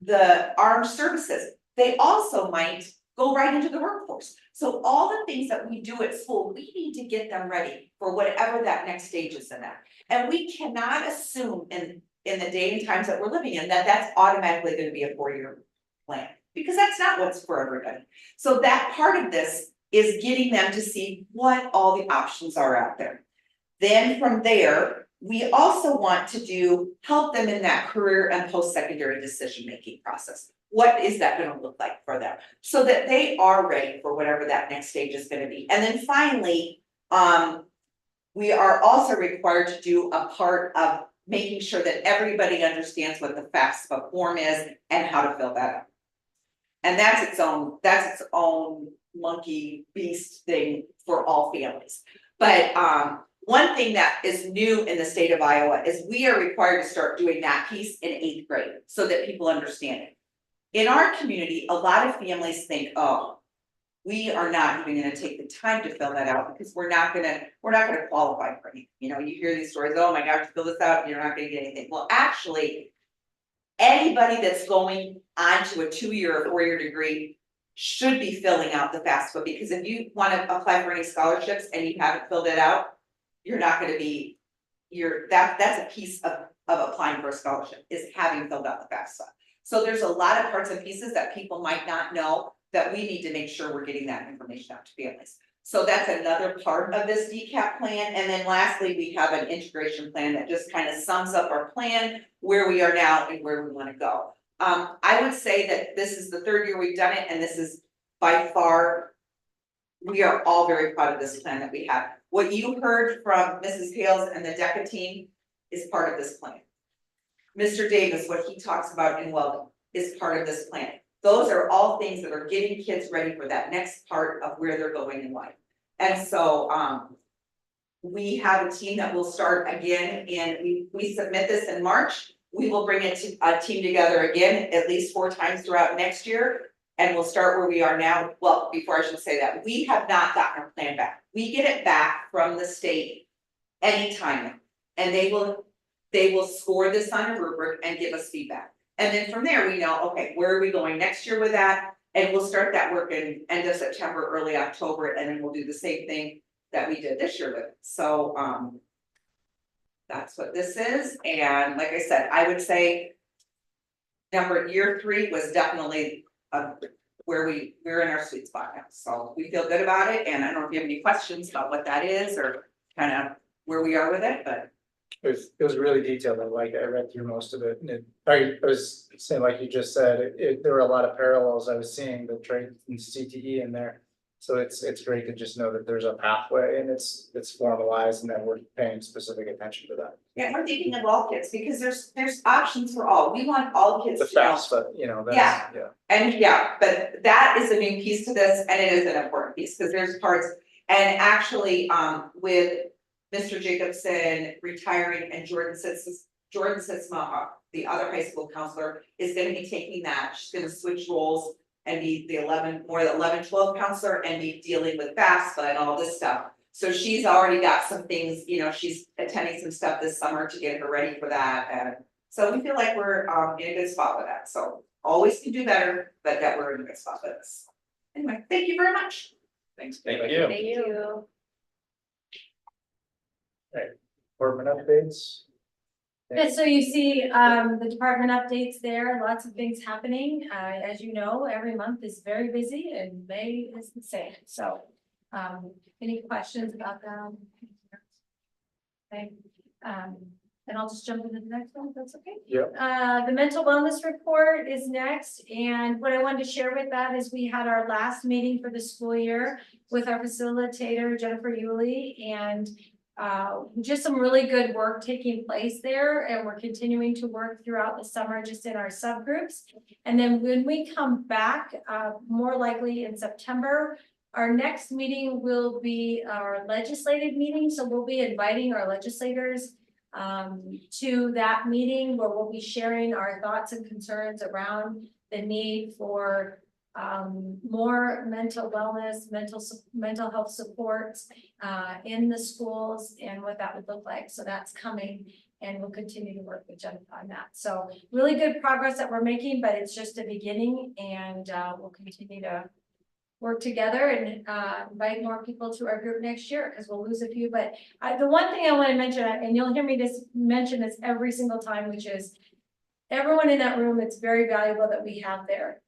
the armed services. They also might go right into the workforce. So all the things that we do at school, we need to get them ready for whatever that next stage is in that. And we cannot assume in the day and times that we're living in that that's automatically going to be a 4-year plan, because that's not what's for everybody. So that part of this is getting them to see what all the options are out there. Then from there, we also want to help them in that career and post-secondary decision-making process. What is that going to look like for them? So that they are ready for whatever that next stage is going to be. And then finally, we are also required to do a part of making sure that everybody understands what the FAFSA form is and how to fill that out. And that's its own monkey beast thing for all families. But one thing that is new in the state of Iowa is we are required to start doing that piece in 8th grade so that people understand it. In our community, a lot of families think, oh, we are not even going to take the time to fill that out because we're not going to qualify for anything. You know, you hear these stories, oh my gosh, fill this out and you're not going to get anything. Well, actually, anybody that's going on to a 2-year or 4-year degree should be filling out the FAFSA, because if you want to apply for any scholarships and you haven't filled it out, you're not going to be, that's a piece of applying for a scholarship, is having filled out the FAFSA. So there's a lot of parts and pieces that people might not know that we need to make sure we're getting that information out to families. So that's another part of this DCAP plan. And then lastly, we have an integration plan that just kind of sums up our plan, where we are now and where we want to go. I would say that this is the 3rd year we've done it, and this is by far, we are all very proud of this plan that we have. What you heard from Mrs. Hales and the DECA team is part of this plan. Mr. Davis, what he talks about in Weldon is part of this plan. Those are all things that are getting kids ready for that next part of where they're going in life. And so we have a team that will start again, and we submit this in March. We will bring a team together again at least 4 times throughout next year, and we'll start where we are now. Well, before I should say that, we have not gotten our plan back. We get it back from the state anytime, and they will score this on a rubric and give us feedback. And then from there, we know, okay, where are we going next year with that? And we'll start that work in end of September, early October, and then we'll do the same thing that we did this year with it. So that's what this is. And like I said, I would say year 3 was definitely we're in our sweet spot now, so we feel good about it, and I don't know if you have any questions about what that is, or kind of where we are with it, but. It was really detailed, I read through most of it, and I was saying, like you just said, there were a lot of parallels, I was seeing the trade and CTE in there. So it's great to just know that there's a pathway and it's formalized and that we're paying specific attention to that. Yeah, we're thinking of all kids, because there's options for all, we want all kids The to know. FAFSA, that's, yeah. And yeah, but that is a new piece to this, and it is an important piece, because there's parts, and actually, with Mr. Jacobson retiring and Jordan Sitzma, the other high school counselor, is gonna be taking that, she's gonna switch roles and be the 11, 12 counselor, and be dealing with FAFSA and all this stuff. So she's already got some things, she's attending some stuff this summer to get her ready for that, and so we feel like we're in a good spot with that, so always can do better, but that we're in a good spot with this. Anyway, thank you very much. Thanks. Thank you. Thank you. Department updates. Yeah, so you see, the department updates there, lots of things happening. As you know, every month is very busy and May is the same, so, any questions about that? Okay, and I'll just jump into the next one, if that's okay. Yeah. The mental wellness report is next, and what I wanted to share with that is we had our last meeting for the school year with our facilitator, Jennifer Yulee, and just some really good work taking place there, and we're continuing to work throughout the summer just in our subgroups. And then when we come back, more likely in September, our next meeting will be our legislative meeting, so we'll be inviting our legislators to that meeting where we'll be sharing our thoughts and concerns around the need for more mental wellness, mental health supports in the schools and what that would look like. So that's coming, and we'll continue to work with Jennifer on that. So really good progress that we're making, but it's just a beginning, and we'll continue to work together and invite more people to our group next year, because we'll lose a few. But the one thing I want to mention, and you'll hear me mention this every single time, which is everyone in that room, it's very valuable that we have there.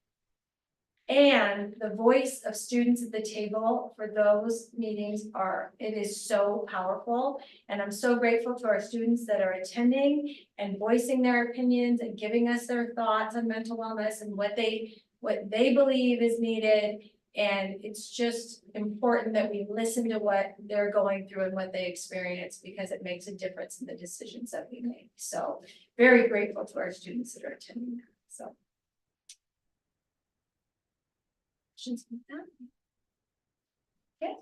And the voice of students at the table for those meetings it is so powerful. And I'm so grateful to our students that are attending and voicing their opinions and giving us their thoughts on mental wellness and what they believe is needed. And it's just important that we listen to what they're going through and what they experience, because it makes a difference in the decisions that we make. So very grateful to our students that are attending that, so. Okay,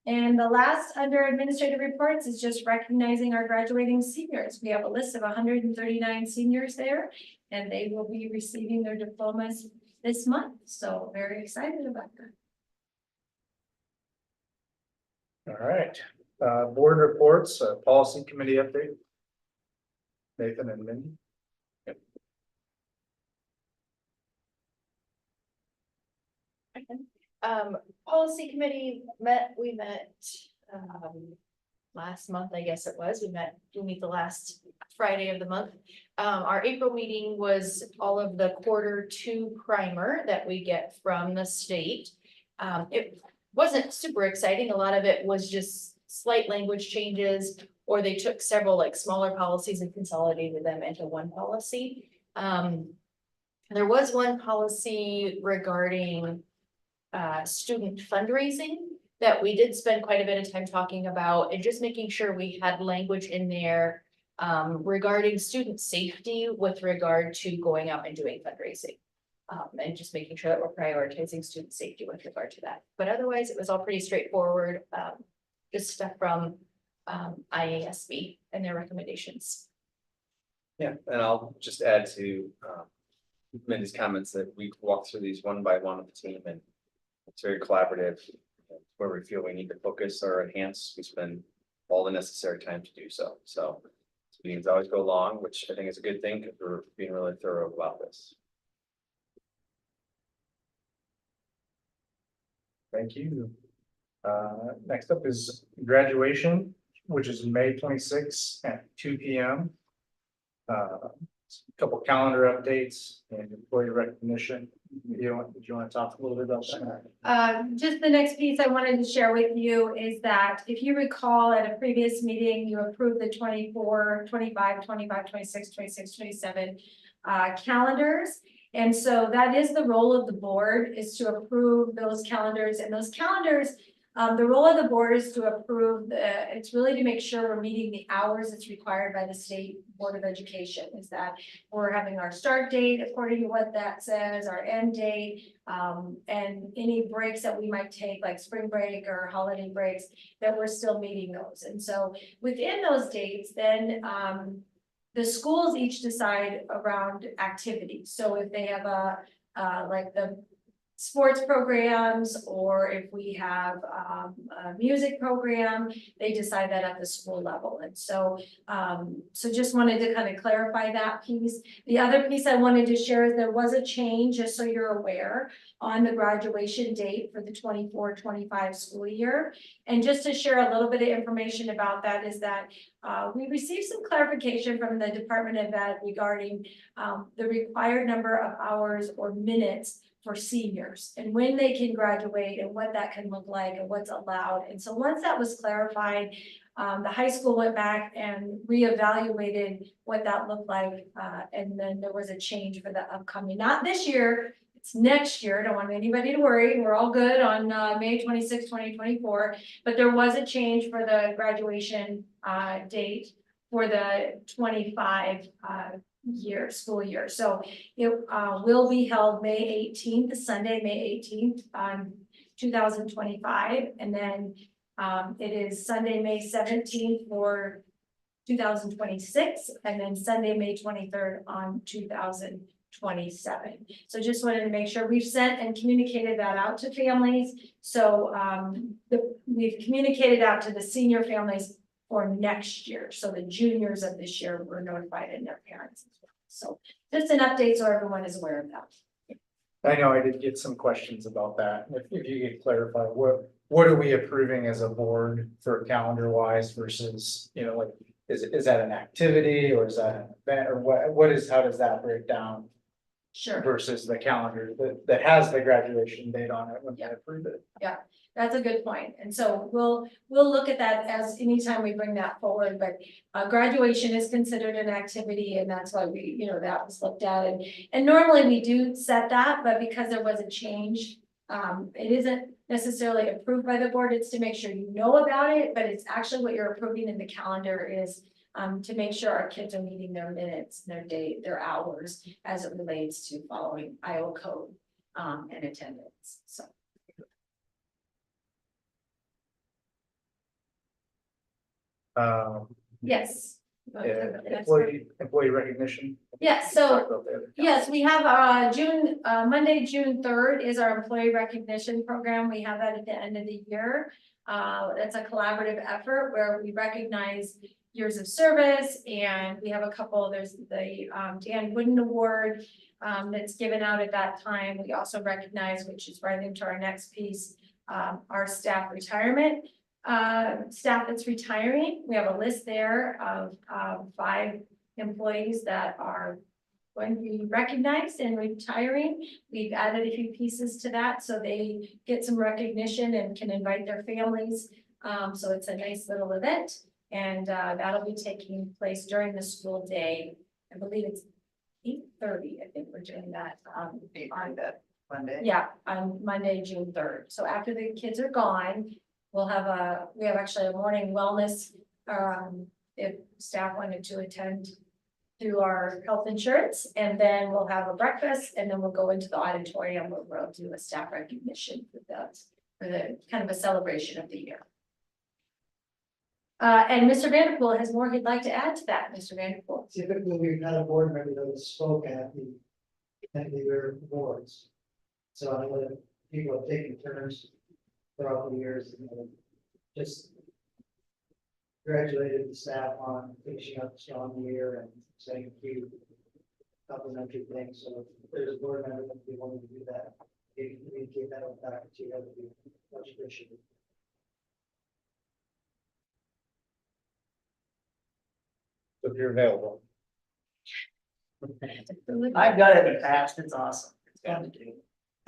and the last under administrative reports is just recognizing our graduating seniors. We have a list of 139 seniors there, and they will be receiving their diplomas this month. So very excited about that. All right, board reports, policy committee update. Nathan and Mindy. Policy committee we met, last month, I guess it was, we meet the last Friday of the month. Our April meeting was all of the Q2 primer that we get from the state. It wasn't super exciting. A lot of it was just slight language changes, or they took several like smaller policies and consolidated them into one policy. There was one policy regarding student fundraising that we did spend quite a bit of time talking about, and just making sure we had language in there regarding student safety with regard to going out and doing fundraising. And just making sure that we're prioritizing student safety with regard to that. But otherwise, it was all pretty straightforward, just stuff from IASB and their recommendations. Yeah, and I'll just add to Mindy's comments that we walked through these one by one with the team, and it's very collaborative. Where we feel we need to focus or enhance, we spend all the necessary time to do so. So meetings always go long, which I think is a good thing, because we're being really thorough about this. Thank you. Next up is graduation, which is May 26th at 2 p.m. A couple calendar updates and employee recognition. do you want to talk a little bit about that? Just the next piece I wanted to share with you is that if you recall at a previous meeting, you approved the 24, 25, 25, 26, 26, 27 calendars. And so that is the role of the board, is to approve those calendars, and those calendars, the role of the board is to approve it's really to make sure we're meeting the hours that's required by the State Board of Education, is that we're having our start date according to what that says, our end date, and any breaks that we might take, like spring break or holiday breaks, that we're still meeting those. And so within those dates, then, the schools each decide around activities. So if they have like the sports programs, or if we have a music program, they decide that at the school level. And so, so just wanted to kind of clarify that piece. The other piece I wanted to share is there was a change, just so you're aware, on the graduation date for the 24-25 school year. And just to share a little bit of information about that is that we received some clarification from the Department of Ed regarding the required number of hours or minutes for seniors, and when they can graduate, and what that can look like, and what's allowed. And so once that was clarified, the high school went back and reevaluated what that looked like, and then there was a change for the upcoming, not this year, it's next year. I don't want anybody to worry, we're all good on May 26, 2024, but there was a change for the graduation date for the 25 school year. So it will be held May 18th, Sunday, May 18th, 2025. And then it is Sunday, May 17th for 2026, and then Sunday, May 23rd on 2027. So just wanted to make sure we've sent and communicated that out to families. So we've communicated out to the senior families for next year. So the juniors of this year were notified, and their parents as well. So just an update so everyone is aware of that. I know I did get some questions about that. If you could clarify, what are we approving as a board for calendar wise versus, you know, like, is that an activity, or is that an event, or how does that break down? Sure. Versus the calendar that has the graduation date on it when they approve it. Yeah, that's a good point. And so we'll look at that as anytime we bring that forward, but graduation is considered an activity, and that's why we, you know, that was looked at. And normally we do set that, but because there was a change, it isn't necessarily approved by the board. It's to make sure you know about it, but it's actually what you're approving in the calendar is to make sure our kids are meeting their minutes, their date, their hours as it relates to following Iowa code and attendance. So. Yes. Employee recognition. Yes, so yes, we have Monday, June 3rd is our employee recognition program. We have that at the end of the year. That's a collaborative effort where we recognize years of service, and we have a couple, there's the Dan Wooden Award that's given out at that time. We also recognize, which is right into our next piece, our staff retirement. Staff that's retiring, we have a list there of 5 employees that are going to be recognized and retiring. We've added a few pieces to that so they get some recognition and can invite their families. So it's a nice little event, and that'll be taking place during the school day. I believe it's 8:30. I think we're doing that on the Monday. Yeah, on Monday, June 3rd. So after the kids are gone, we have actually a morning wellness, if staff wanted to attend through our health insurance, and then we'll have a breakfast, and then we'll go into the auditorium where we'll do a staff recognition for the kind of a celebration of the year. And Mr. Vanderpool has more he'd like to add to that, Mr. Vanderpool. Typically, we've had a board member that spoke at the year awards. So I know that people have taken turns throughout the years, and just congratulated the staff on finishing up a strong year and saying a few complimentary things. So if there's a board member that would be willing to do that, you can communicate that back to you, that would be much appreciated. If you're available. I've done it in the past, it's awesome, it's fun to do.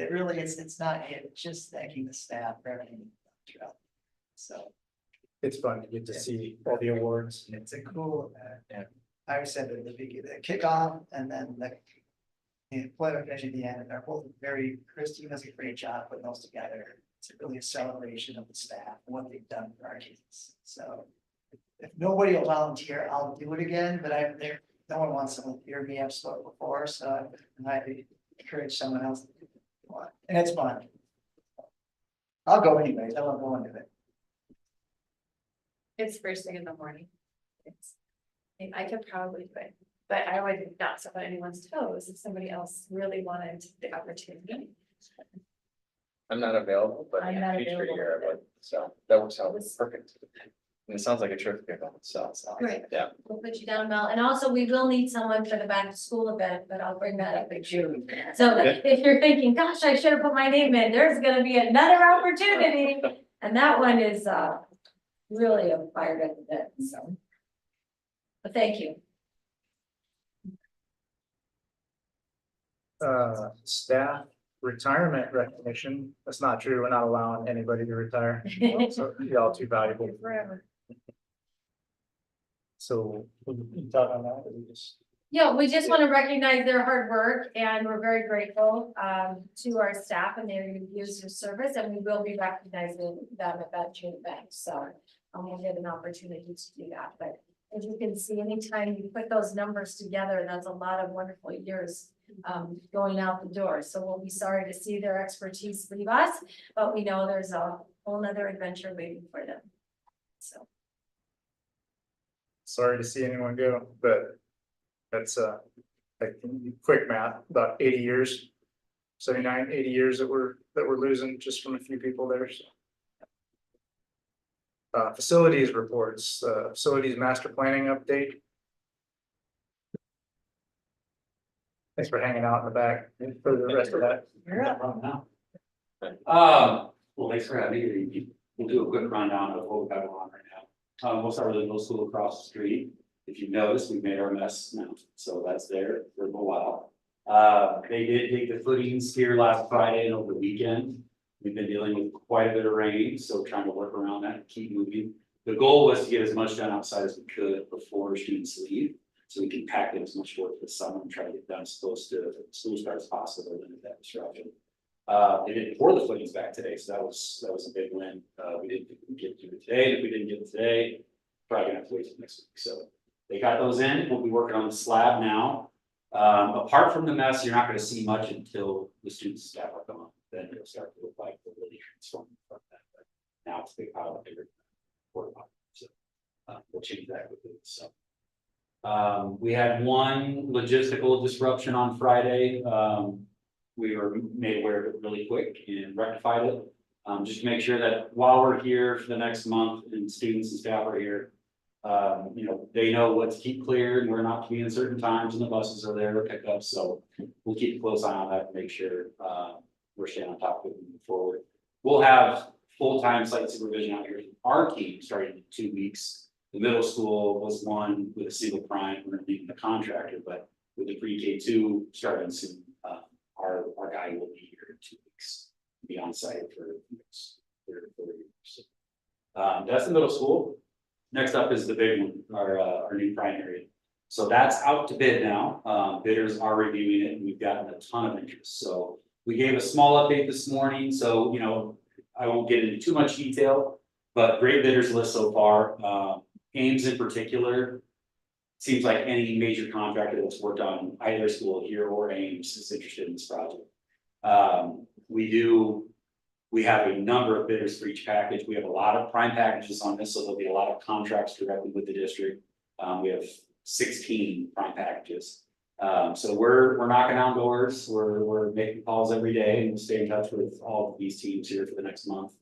It really is, it's not, it's just thanking the staff for everything throughout. So It's fun to get to see all the awards. it's a cool, I said at the beginning, the kickoff and then the employment finish at the end, and they're both very, Christine does a great job putting those together. It's really a celebration of the staff and what they've done for our kids. So if nobody will volunteer, I'll do it again, but no one wants to hear me. I've spoken before, so I might encourage someone else to do it. And it's fun. I'll go anyways. I love going to it. It's first thing in the morning. I could probably do it, but I would not step on anyone's toes if somebody else really wanted the opportunity. I'm not available, but I'm in not future available year, I either. would, so that works out perfect. And it sounds like a terrific event, so. Great. Yeah. We'll put you down, Mel, and also we will need someone for the back to school event, but I'll bring that up in June. So if you're thinking, gosh, I should have put my name in, there's gonna be another opportunity. And that one is really a fire at the bit, so. But thank you. Staff retirement recognition. That's not true. We're not allowing anybody to retire. So y'all too valuable. Forever. So we can talk on that, or we just. Yeah, we just want to recognize their hard work and we're very grateful to our staff and their years of service, and we will be recognizing them at that June event. So we'll get an opportunity to do that. But as you can see, anytime you put those numbers together, that's a lot of wonderful years going out the door. So we'll be sorry to see their expertise leave us, but we know there's a whole nother adventure waiting for them. So. Sorry to see anyone go, but that's like quick math, about 80 years. 79, 80 years that we're losing just from a few people there. So. Facilities reports, facilities master planning update. Thanks for hanging out in the back for the rest of that. You're up. Well, thanks for having me. We'll do a quick rundown of what we got going on right now. We'll start with the middle school across the street. If you've noticed, we've made our mess now, so that's there for a while. They did dig the footings here last Friday and over the weekend. We've been dealing with quite a bit of rain, so trying to work around that and keep moving. The goal was to get as much done outside as we could before students leave, so we can pack in as much work this summer and try to get done as close to school start as possible and limit that disruption. They didn't pour the footings back today, so that was a big win. We didn't think we'd get to it today, and if we didn't get it today, probably gonna have to wait till next week. So they got those in. We'll be working on the slab now. Apart from the mess, you're not gonna see much until the students and staff are gone. Then it'll start to look like the really transformed from that. But now it's a big pile of bigger porta potty. So we'll change that quickly. So we had one logistical disruption on Friday. We were made aware of it really quick and rectified it. Just to make sure that while we're here for the next month and students and staff are here, they know what to keep clear and we're not to be in certain times and the buses are there to pick up. So we'll keep a close eye on that and make sure we're staying on top of it moving forward. We'll have full-time site supervision out here. Our team started in 2 weeks. The middle school was one with a single prime, we're leaving the contractor, but with the pre-K2 starting soon, our guy will be here in 2 weeks, be on site for the next 3 or 4 years. That's the middle school. Next up is the big one, our new primary. So that's out to bid now. Bidders are reviewing it and we've gotten a ton of interest. So we gave a small update this morning. So, I won't get into too much detail, but great bidders list so far. Ames in particular, seems like any major contractor that's worked on either school here or Ames is interested in this project. We have a number of bidders for each package. We have a lot of prime packages on this, so there'll be a lot of contracts directly with the district. We have 16 prime packages. So we're knocking on doors, we're making calls every day, and we'll stay in touch with all of these teams here for the next month.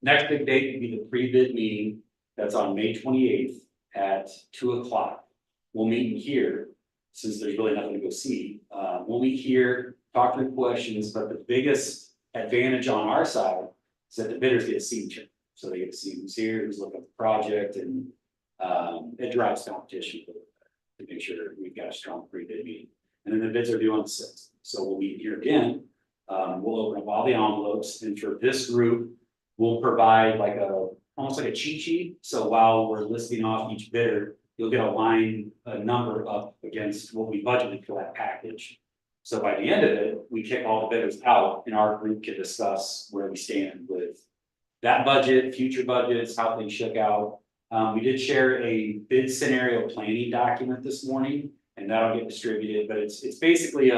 Next big date will be the pre-bid meeting. That's on May 28th at 2 o'clock. We'll meet here, since there's really nothing to go see. We'll meet here, talk through questions, but the biggest advantage on our side is that the bidders get to see each other. So they get to see who's here, who's looking at the project, and it drives competition to make sure we've got a strong pre-bid meeting. And then the bids are due on the 6th. So we'll meet here again. We'll open up all the envelopes, and for this group, we'll provide like almost like a cheat sheet. So while we're listing off each bidder, you'll get a number up against what we budgeted for that package. So by the end of it, we kick all the bidders out, and our group can discuss where we stand with that budget, future budgets, how things shook out. We did share a bid scenario planning document this morning, and that'll get distributed, but it's basically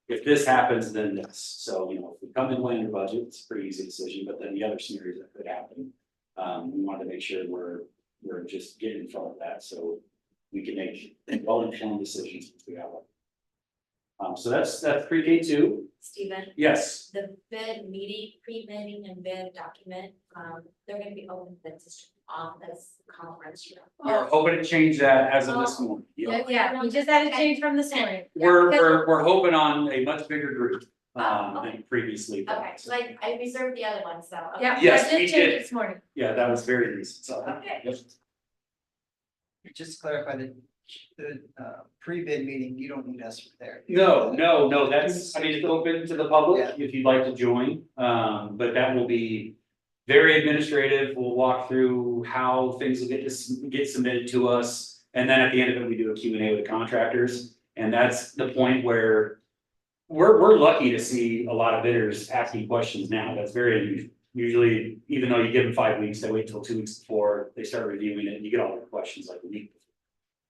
if this happens, then this. So, you know, if we come in way under budget, it's a pretty easy decision, but then the other scenarios that could happen. We wanted to make sure we're just getting in front of that, so we can make well-informed decisions if we have one. So that's pre-K 2. Stephen, Yes, the bid meeting, pre-meeting and bid document, they're gonna be open to the district office conference room. we're hoping to change that as of this morning. Yep. Yeah, we just had a change from this morning. We're hoping on a much bigger group Okay. than previously. Okay, so I reserved the other one, so. okay. Yeah, Yes, I we did change did. this morning. Yeah, that was very recent, so. Okay. Yep. Just to clarify the pre-bid meeting, you don't need us there. No, that's, I mean, it's open to the public if you'd like to join, but that will be very administrative. We'll walk through how things will get submitted to us. And then at the end of it, we do a Q&A with the contractors. And that's the point where we're lucky to see a lot of bidders asking questions now. That's very unusual. Usually, even though you give them 5 weeks, they wait till 2 weeks before they start reviewing it, and you get all their questions like a week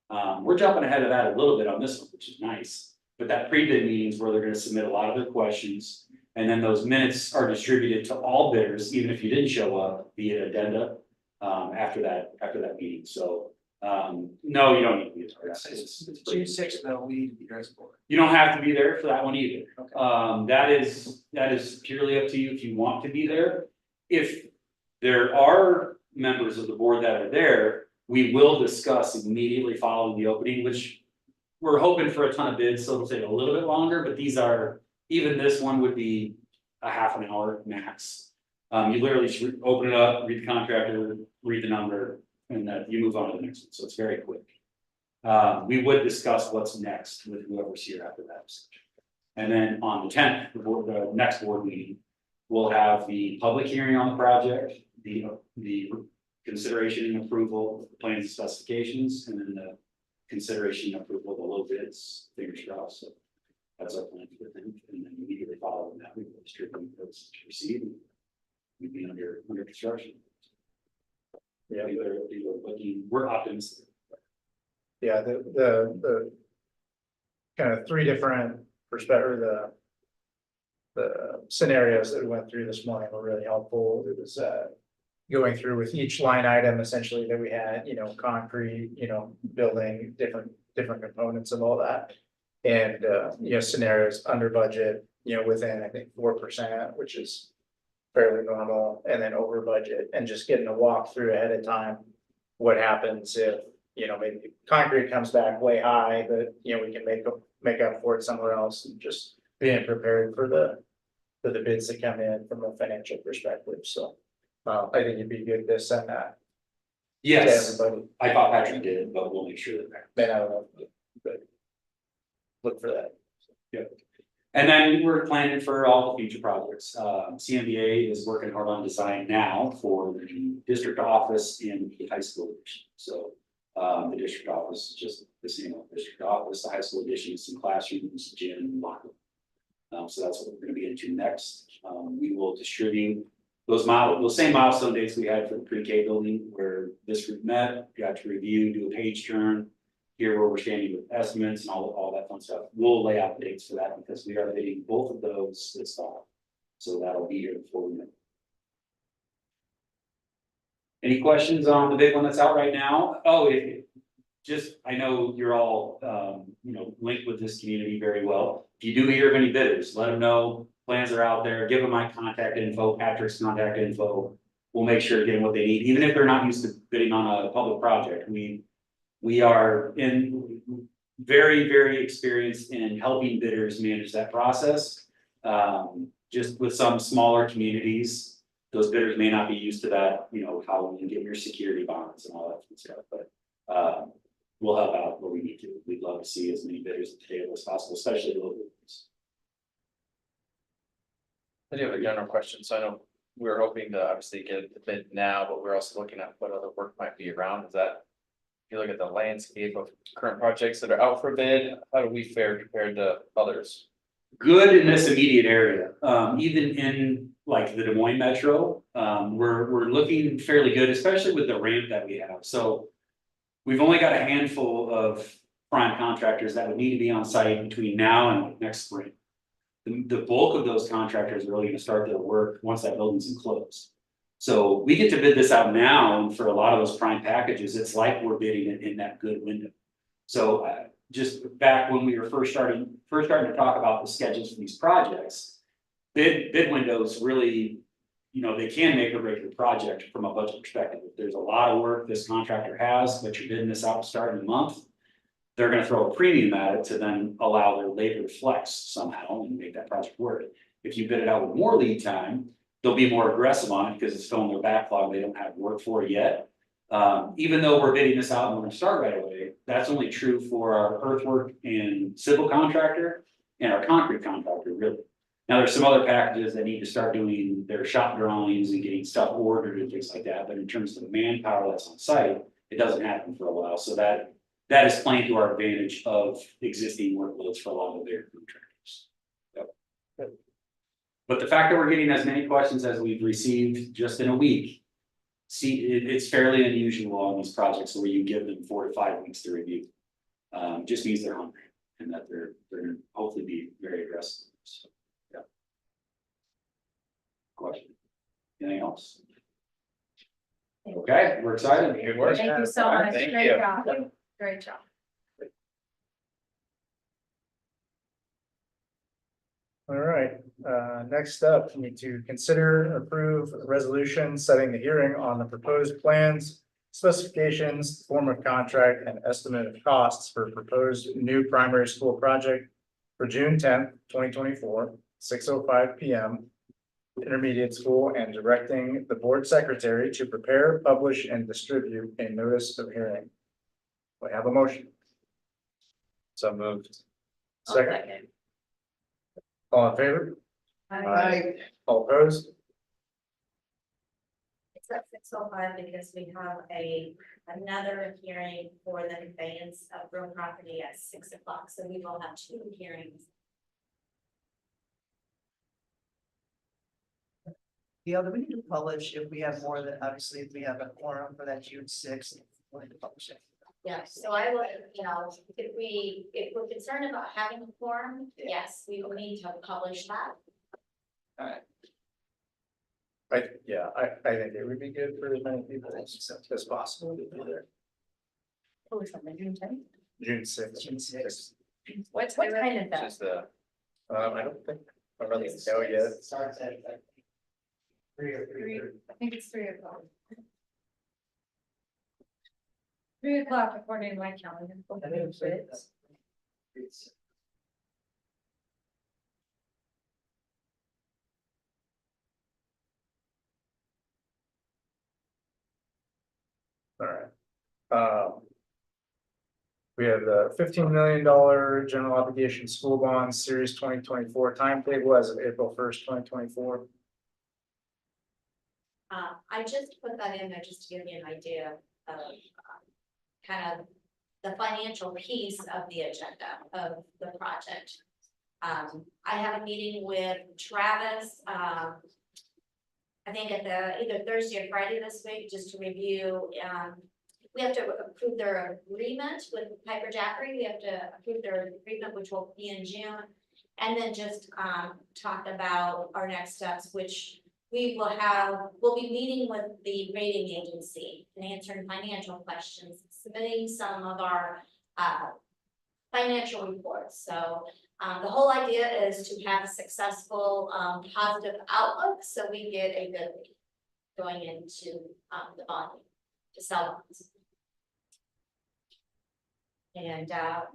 before. We're jumping ahead of that a little bit on this one, which is nice. But that pre-bid meeting is where they're gonna submit a lot of their questions. And then those minutes are distributed to all bidders, even if you didn't show up via addenda, after that meeting. So, no, you don't need to be there. It's June 6th, though, we need to be there as a board. You don't have to be there for that one either. Okay. That is purely up to you if you want to be there. If there are members of the board that are there, we will discuss immediately following the opening, which we're hoping for a ton of bids, so it'll take a little bit longer, but these are, even this one would be a half an hour max. You literally just open it up, read the contractor, read the number, and then you move on to the next one, so it's very quick. We would discuss what's next with whoever's here after that. And then on the 10th, the next board meeting, we'll have the public hearing on the project, the consideration and approval of the plans and specifications, and then the consideration and approval of the low bids, fingers crossed. So that's our plan for the thing, and then immediately following that, we will distribute those to receive. We'd be under construction. Yeah, we're optimistic. Yeah, the kind of 3 different perspectives, the scenarios that we went through this morning were really helpful. It was going through with each line item essentially that we had, you know, concrete, you know, building different components of all that. And you know, scenarios under budget, you know, within I think 4%, which is fairly normal, and then over budget, and just getting a walk through ahead of time. What happens if, you know, maybe concrete comes back way high, but you know, we can make up for it somewhere else, and just being prepared for the bids that come in from a financial perspective. So I think it'd be good to send that. Yes, to everybody. I thought Patrick did, but we'll make sure that. Then I don't know, but look for that. Yep. And then we're planning for all the future projects. CMBA is working hard on design now for the district office and the high school edition. So the district office, just the same old district office, the high school edition is some classrooms, gym, locker. So that's what we're going to be into next. We will distribute those same milestone dates we had for the pre-K building, where this group met, got to review, do a page turn, hear where we're standing with estimates and all that fun stuff. We'll lay out the dates for that because we are hitting both of those this fall. So that'll be here before we know. Any questions on the big one that's out right now? Oh, I know you're all, you know, linked with this community very well. If you do hear of any bidders, let them know plans are out there. Give them my contact info, Patrick's contact info. We'll make sure to get them what they need, even if they're not used to bidding on a public project. We are very, very experienced in helping bidders manage that process. Just with some smaller communities, those bidders may not be used to that, you know, how you get your security bonds and all that good stuff, but we'll help out where we need to. We'd love to see as many bidders at the table as possible, especially the local bidders. I do have a general question, so I know we're hoping to obviously get the bid now, but we're also looking at what other work might be around, is that? If you look at the landscape of current projects that are out for bid, how do we fare compared to others? Good in this immediate area, even in like the Des Moines metro, we're looking fairly good, especially with the ramp that we have, so. We've only got a handful of prime contractors that would need to be on site between now and next spring. The bulk of those contractors are really gonna start their work once that building's enclosed. So we get to bid this out now, and for a lot of those prime packages, it's like we're bidding it in that good window. So just back when we were first starting to talk about the schedules for these projects. Bid windows really, they can make or break your project from a budget perspective. If there's a lot of work this contractor has, but you're bidding this out starting the month. They're gonna throw a premium at it to then allow their labor to flex somehow and make that project work. If you bid it out with more lead time, they'll be more aggressive on it because it's filling their backlog, they don't have work for it yet. Even though we're bidding this out and we're gonna start right away, that's only true for our earthwork and civil contractor and our concrete contractor, really. Now, there's some other packages that need to start doing their shop drawings and getting stuff ordered and things like that, but in terms of the manpower that's on site, it doesn't happen for a while, so that is playing to our advantage of existing workloads for a lot of their contractors. Yep. But the fact that we're getting as many questions as we've received just in a week. It's fairly unusual on these projects where you give them 4 to 5 weeks to review. Just means they're hungry and that they're gonna hopefully be very aggressive, so. Question. Anything else? Okay, we're excited. Good work. Thank you so much. Thank Great you. job. Great job. All right, next up, we need to consider approve a resolution setting the hearing on the proposed plans, specifications, form of contract, and estimate of costs for proposed new primary school project for June 10th, 2024, 6:05 PM. Intermediate school, and directing the board secretary to prepare, publish, and distribute a notice of hearing. We have a motion. So moved. Second. All in favor? Aye. All opposed? It's at 6:05 because we have another hearing for the conveyance of real property at 6 o'clock, so we will have 2 hearings. Yeah, do we need to publish if we have more than, obviously, if we have a quorum for that June 6th, we'll need to publish it. Yeah, so I would, if we're concerned about having a quorum, yes, we will need to publish that. Alright. I think it would be good for as many people as possible to be there. Who is on the June 10th? June 6th. June 6th. What kind of that? Just the, I don't think, I don't really know yet. Starts at 3 or 3. I think it's 3 o'clock. 3 o'clock according to my calendar. I think it's. All right. We have the $15 million general obligation school bond series 2024 timetable as of April 1st, 2024. I just put that in there just to give you an idea of kind of the financial piece of the agenda of the project. I had a meeting with Travis, I think at either Thursday or Friday this week, just to review, we have to approve their agreement with Piper Jaffray. We have to approve their agreement, which will be in June. And then just talk about our next steps, which we'll be meeting with the rating agency and answering financial questions, submitting some of our financial reports. So the whole idea is to have a successful, positive outlook, so we get a good lead going into the bond to sell bonds. And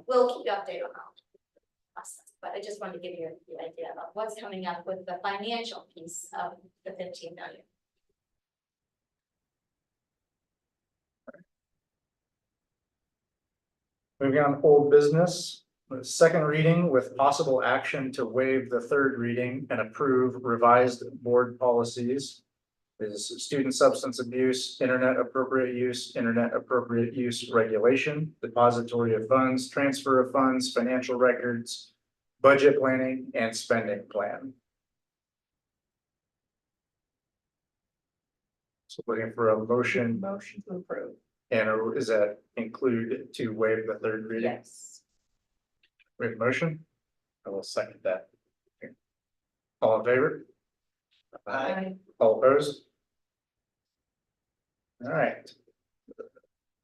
we'll keep you updated on that process, but I just wanted to give you the idea of what's coming up with the financial piece of the 15 million. Moving on to old business, Second reading with possible action to waive the third reading and approve revised board policies is student substance abuse, internet appropriate use regulation, depository of funds, transfer of funds, financial records, budget planning, and spending plan. So looking for a motion. Motion to approve. And is that include to waive the third reading? Yes. We have a motion? I will second that. All in favor? Aye. All opposed? All right.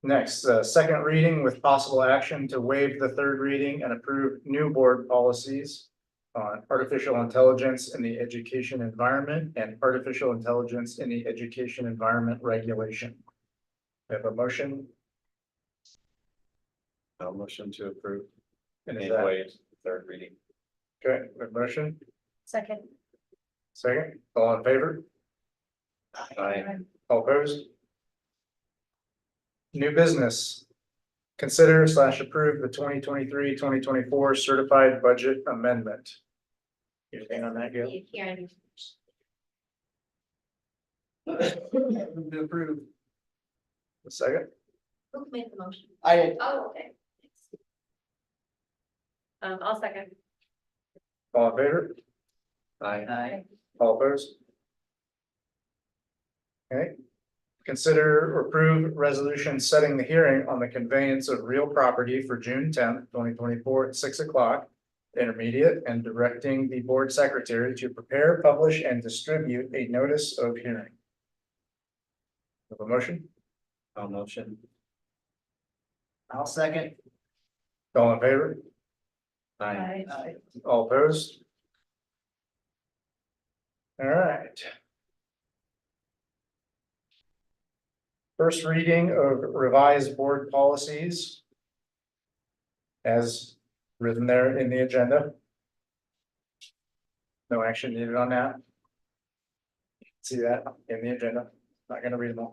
Next, second reading with possible action to waive the third reading and approve new board policies on artificial intelligence in the education environment and artificial intelligence in the education environment regulation. We have a motion. I'll motion to approve. And is And that, waive third reading. okay, we have a motion, Second. second, all in favor? Aye. All opposed? New business. Consider / approve the 2023-2024 certified budget amendment. Anything on that, Gail? Karen, To approve. A second, who made the motion? I did. Oh, okay. I'll second. all in favor? Aye. All opposed? Okay. Consider or approve resolution setting the hearing on the conveyance of real property for June 10th, 2024 at 6 o'clock. Intermediate, and directing the board secretary to prepare, publish, and distribute a notice of hearing. Have a motion? I'll motion. I'll second. All in favor? Aye. Aye. All opposed? All right. First reading of revised board policies. As written there in the agenda. No action needed on that. See that in the agenda, not gonna read them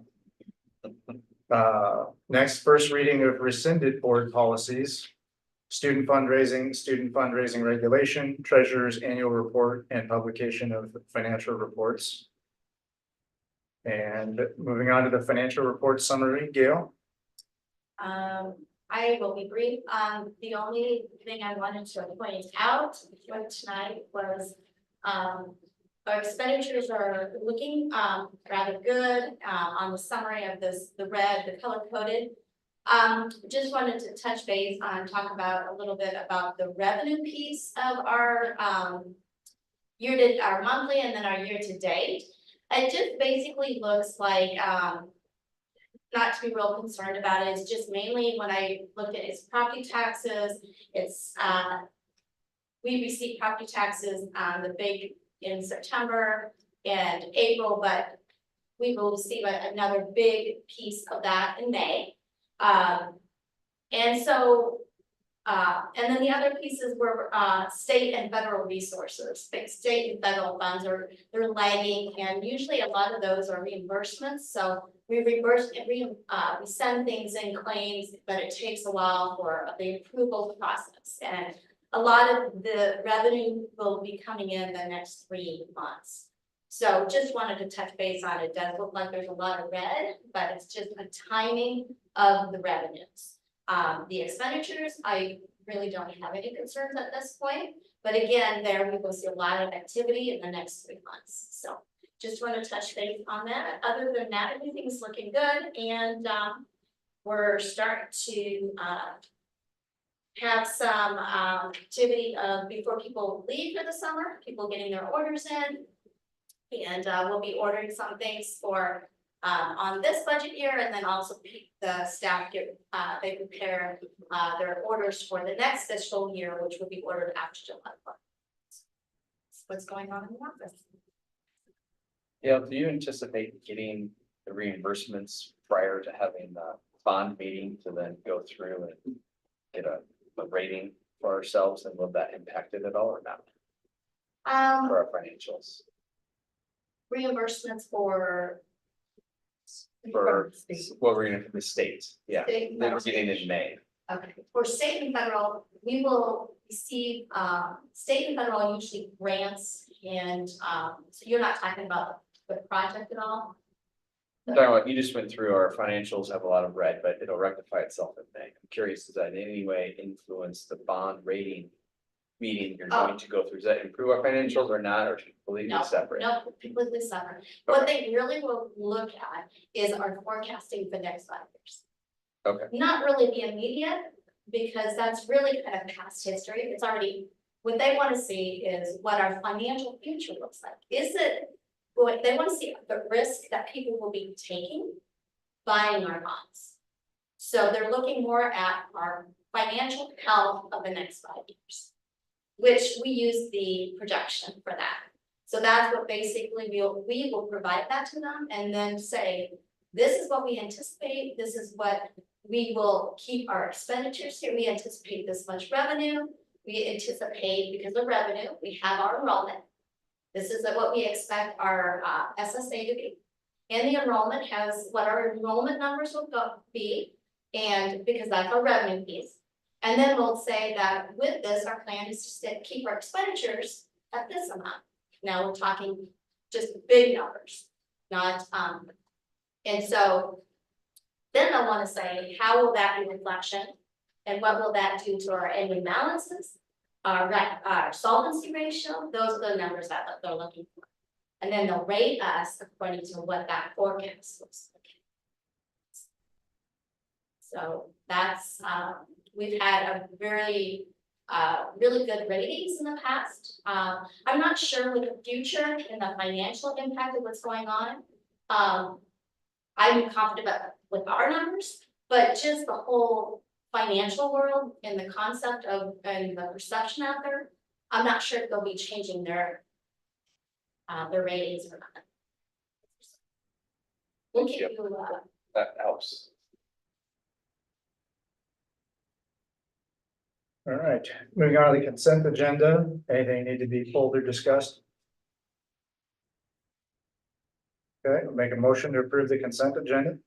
all. Next, first reading of rescinded board policies. Student fundraising regulation, treasurer's annual report, and publication of financial reports. And moving on to the financial report summary, Gail. I will be brief. The only thing I wanted to point out for tonight was, our expenditures are looking, rather good, on the summary of this, the red, the color coded. Just wanted to touch base on, talk about a little bit about the revenue piece of our, our monthly and then our year to date. It just basically looks like, not to be real concerned about it, it's just mainly when I look at its property taxes, it's, we receive property taxes, the big in September and April, but we will receive another big piece of that in May. And so, and then the other pieces were, state and federal resources, state and federal funds they're lagging, and usually a lot of those are reimbursements, so we reimburse, we send things in claims, but it takes a while for the approval process, and a lot of the revenue will be coming in the next 3 months. So just wanted to touch base on it. It does look like there's a lot of red, but it's just a timing of the revenues. The expenditures, I really don't have any concerns at this point, but again, there we will see a lot of activity in the next 3 months, so. Just want to touch base on that. Other than that, everything's looking good, and we're starting to have some activity before people leave for the summer, people getting their orders in. And we'll be ordering some things for on this budget year, and then also the staff get they prepare their orders for the next fiscal year, which will be ordered after July 1. That's what's going on in the office. Yeah, do you anticipate getting the reimbursements prior to having the bond meeting to then go through and get a rating for ourselves, and will that impact it at all or not? For our financials, Reimbursements for for what we're getting from the state, yeah, State and that we're federal. getting in May. Okay, for state and federal, we will receive, state and federal usually grants and, so you're not talking about the project at all? Darla, you just went through our financials have a lot of red, but it'll rectify itself in May. I'm curious, does that in any way influence the bond rating meeting you're going to go through? Does that improve our financials or not, or completely No, separate? no, completely separate. What they really will look at is our forecasting for the next 5 years. Okay. Not really the immediate, because that's really kind of past history. It's already, what they want to see is what our financial future looks like. Is it, what they want to see the risk that people will be taking buying our bonds. So they're looking more at our financial health of the next 5 years, which we use the projection for that. So that's what basically we will provide that to them and then say, this is what we anticipate, this is what we will keep our expenditures here, we anticipate this much revenue, we anticipate, because of revenue, we have our enrollment. This is what we expect our SSA to be. And the enrollment has what our enrollment numbers will be, and because that's our revenue piece. And then we'll say that with this, our plan is to keep our expenditures at this amount. Now we're talking just big numbers, not, and so then they'll want to say, how will that be reflection? And what will that do to our ending balances? Our solvency ratio, those are the numbers that they're looking for. And then they'll rate us according to what that forecast looks like. So that's, we've had a very, really good ratings in the past. I'm not sure with the future and the financial impact of what's going on. I'm confident with our numbers, but just the whole financial world and the concept of and the perception out there, I'm not sure if they'll be changing their ratings or not. We'll keep you, That helps. All right, moving on to the consent agenda, anything need to be pulled or discussed? Okay, we'll make a motion to approve the consent agenda.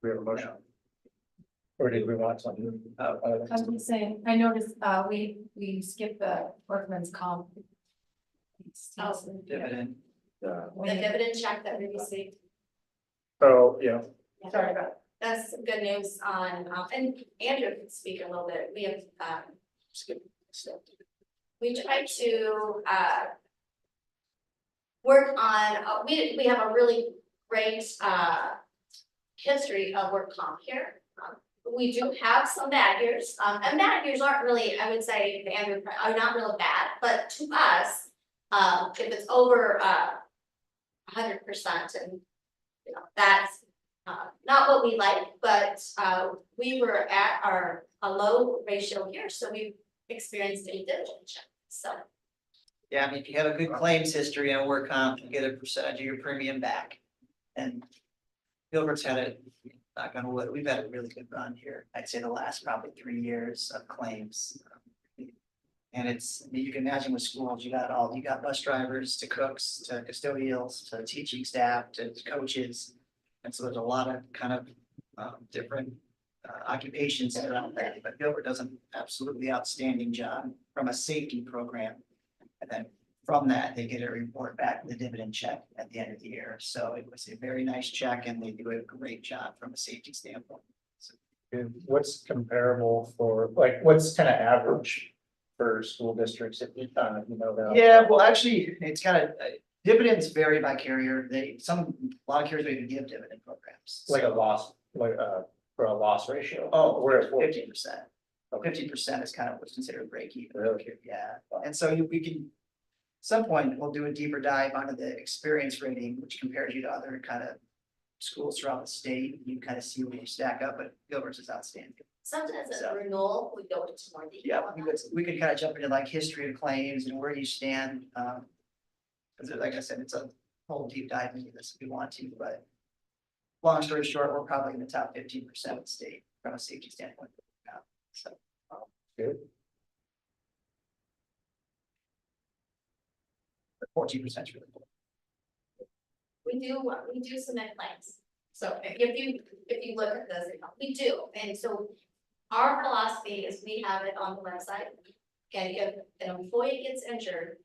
We have a motion. Or did we want something? I was just saying, I noticed, we skipped the workman's comp. Dividend. the dividend check that we received. Oh, yeah, Sorry about that. That's some good news on, and Andrew can speak a little bit. We have, we tried to, work on, we have a really great, history of work comp here. We do have some bad years, and bad years aren't really, I would say, Andrew, are not real bad, but to us, if it's over, 100% and, you know, that's, not what we like, but we were at a low ratio here, so we experienced a dividend check, so. Yeah, I mean, if you have a good claims history on work comp, you get a percentage of your premium back. And Gilbert's had a, not gonna wood, we've had a really good run here. I'd say the last probably 3 years of claims. And it's, I mean, you can imagine with schools, you got bus drivers to cooks, to custodials, to teaching staff, to coaches. And so there's a lot of kind of different occupations that are out there, but Gilbert does an absolutely outstanding job from a safety program. And then from that, they get a report back, the dividend check at the end of the year. So it was a very nice check and they do a great job from a safety standpoint. So, and what's comparable for, like, what's kind of average for school districts, if you know that? yeah, well, actually, it's kind of, dividends vary by carrier. A lot of carriers don't even give dividend programs. Like a loss, like, for a loss ratio? Oh, we're at 50%. 50% is kind of what's considered break even. Really? Yeah, and so we can, some point, we'll do a deeper dive onto the experience rating, which compares you to other kind of schools throughout the state. You kind of see where you stack up, but Gilbert's is outstanding. Sometimes at renewal, we go into more detail. Yeah, we could kind of jump into like history of claims and where you stand. Because like I said, it's a whole deep dive into this if we want to, but long story short, we're probably in the top 15% of the state from a safety standpoint. So. Good. 14% is really cool. We do submit claims. So if you look at this, we do, and so our philosophy is we have it on the website. And if an employee gets injured,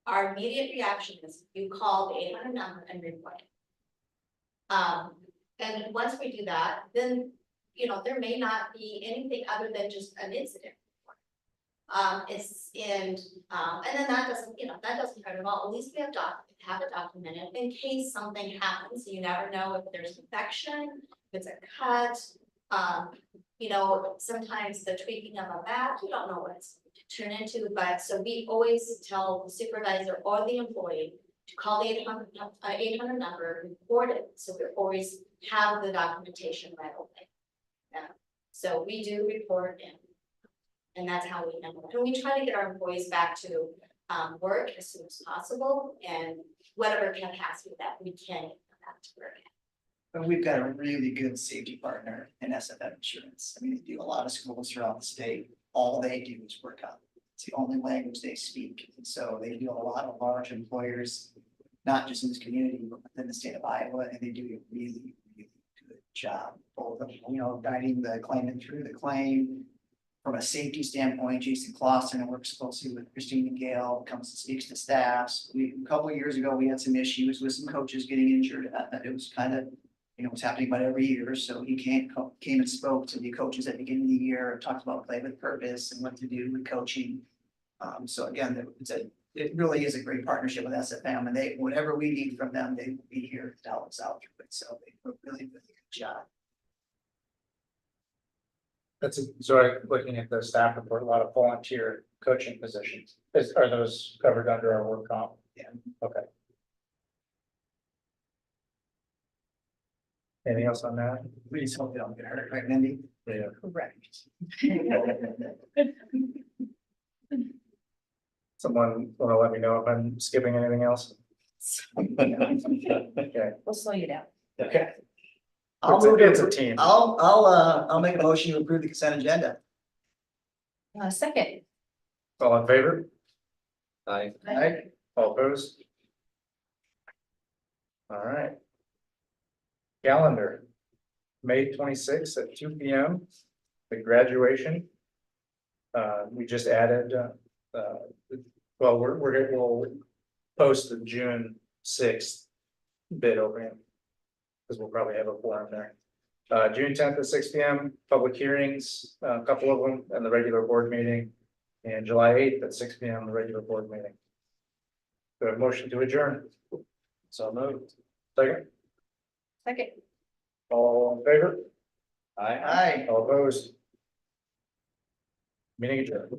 our immediate reaction is you call the 800 number and report it. And once we do that, then, you know, there may not be anything other than just an incident. And then that doesn't, you know, that doesn't hurt at all. At least we have it documented in case something happens. You never know if there's infection, if it's a cut. You know, sometimes the tweaking of a back, you don't know what it's going to turn into, but so we always tell the supervisor or the employee to call the 800 number, report it, so we always have the documentation right away. Yeah, so we do report and that's how we handle it. And we try to get our employees back to work as soon as possible and whatever capacity that we can get them back to work. But we've got a really good safety partner in SFM Insurance. I mean, they do a lot of schools throughout the state. All they do is work out. It's the only language they speak. And so they do a lot of large employers, not just in this community, but within the state of Iowa, and they do a really, really good job. Both of them, you know, guiding the claimant through the claim. From a safety standpoint, Jason Clausen works closely with Christine and Gail, comes and speaks to staffs. A couple of years ago, we had some issues with some coaches getting injured. It was kind of, you know, it's happening about every year. So he came and spoke to the coaches at the beginning of the year, talked about play with purpose and what to do with coaching. So again, it really is a great partnership with SFM, and whatever we need from them, they will be here to help us out through it. So they do a really, really good job. Looking at the staff report, a lot of volunteer coaching positions. Are those covered under our work comp? Yeah. Okay. Anything else on that? We just hope they don't get hurt, right, Mindy? Yeah. Correct. Someone want to let me know if I'm skipping anything else? Okay. We'll slow you down. Okay. It's a team. I'll make a motion to approve the consent agenda. Second. All in favor? Aye. Right? All opposed? All right. Calendar. May 26th at 2 p.m. The graduation. We just added, well, we'll post the June 6th bid opening. Because we'll probably have a forum there. June 10th at 6 p.m. public hearings, a couple of them, and the regular board meeting. And July 8th at 6 p.m. the regular board meeting. Do a motion to adjourn. So moved. Second, Second. all in favor? Aye. All opposed? Meeting adjourned.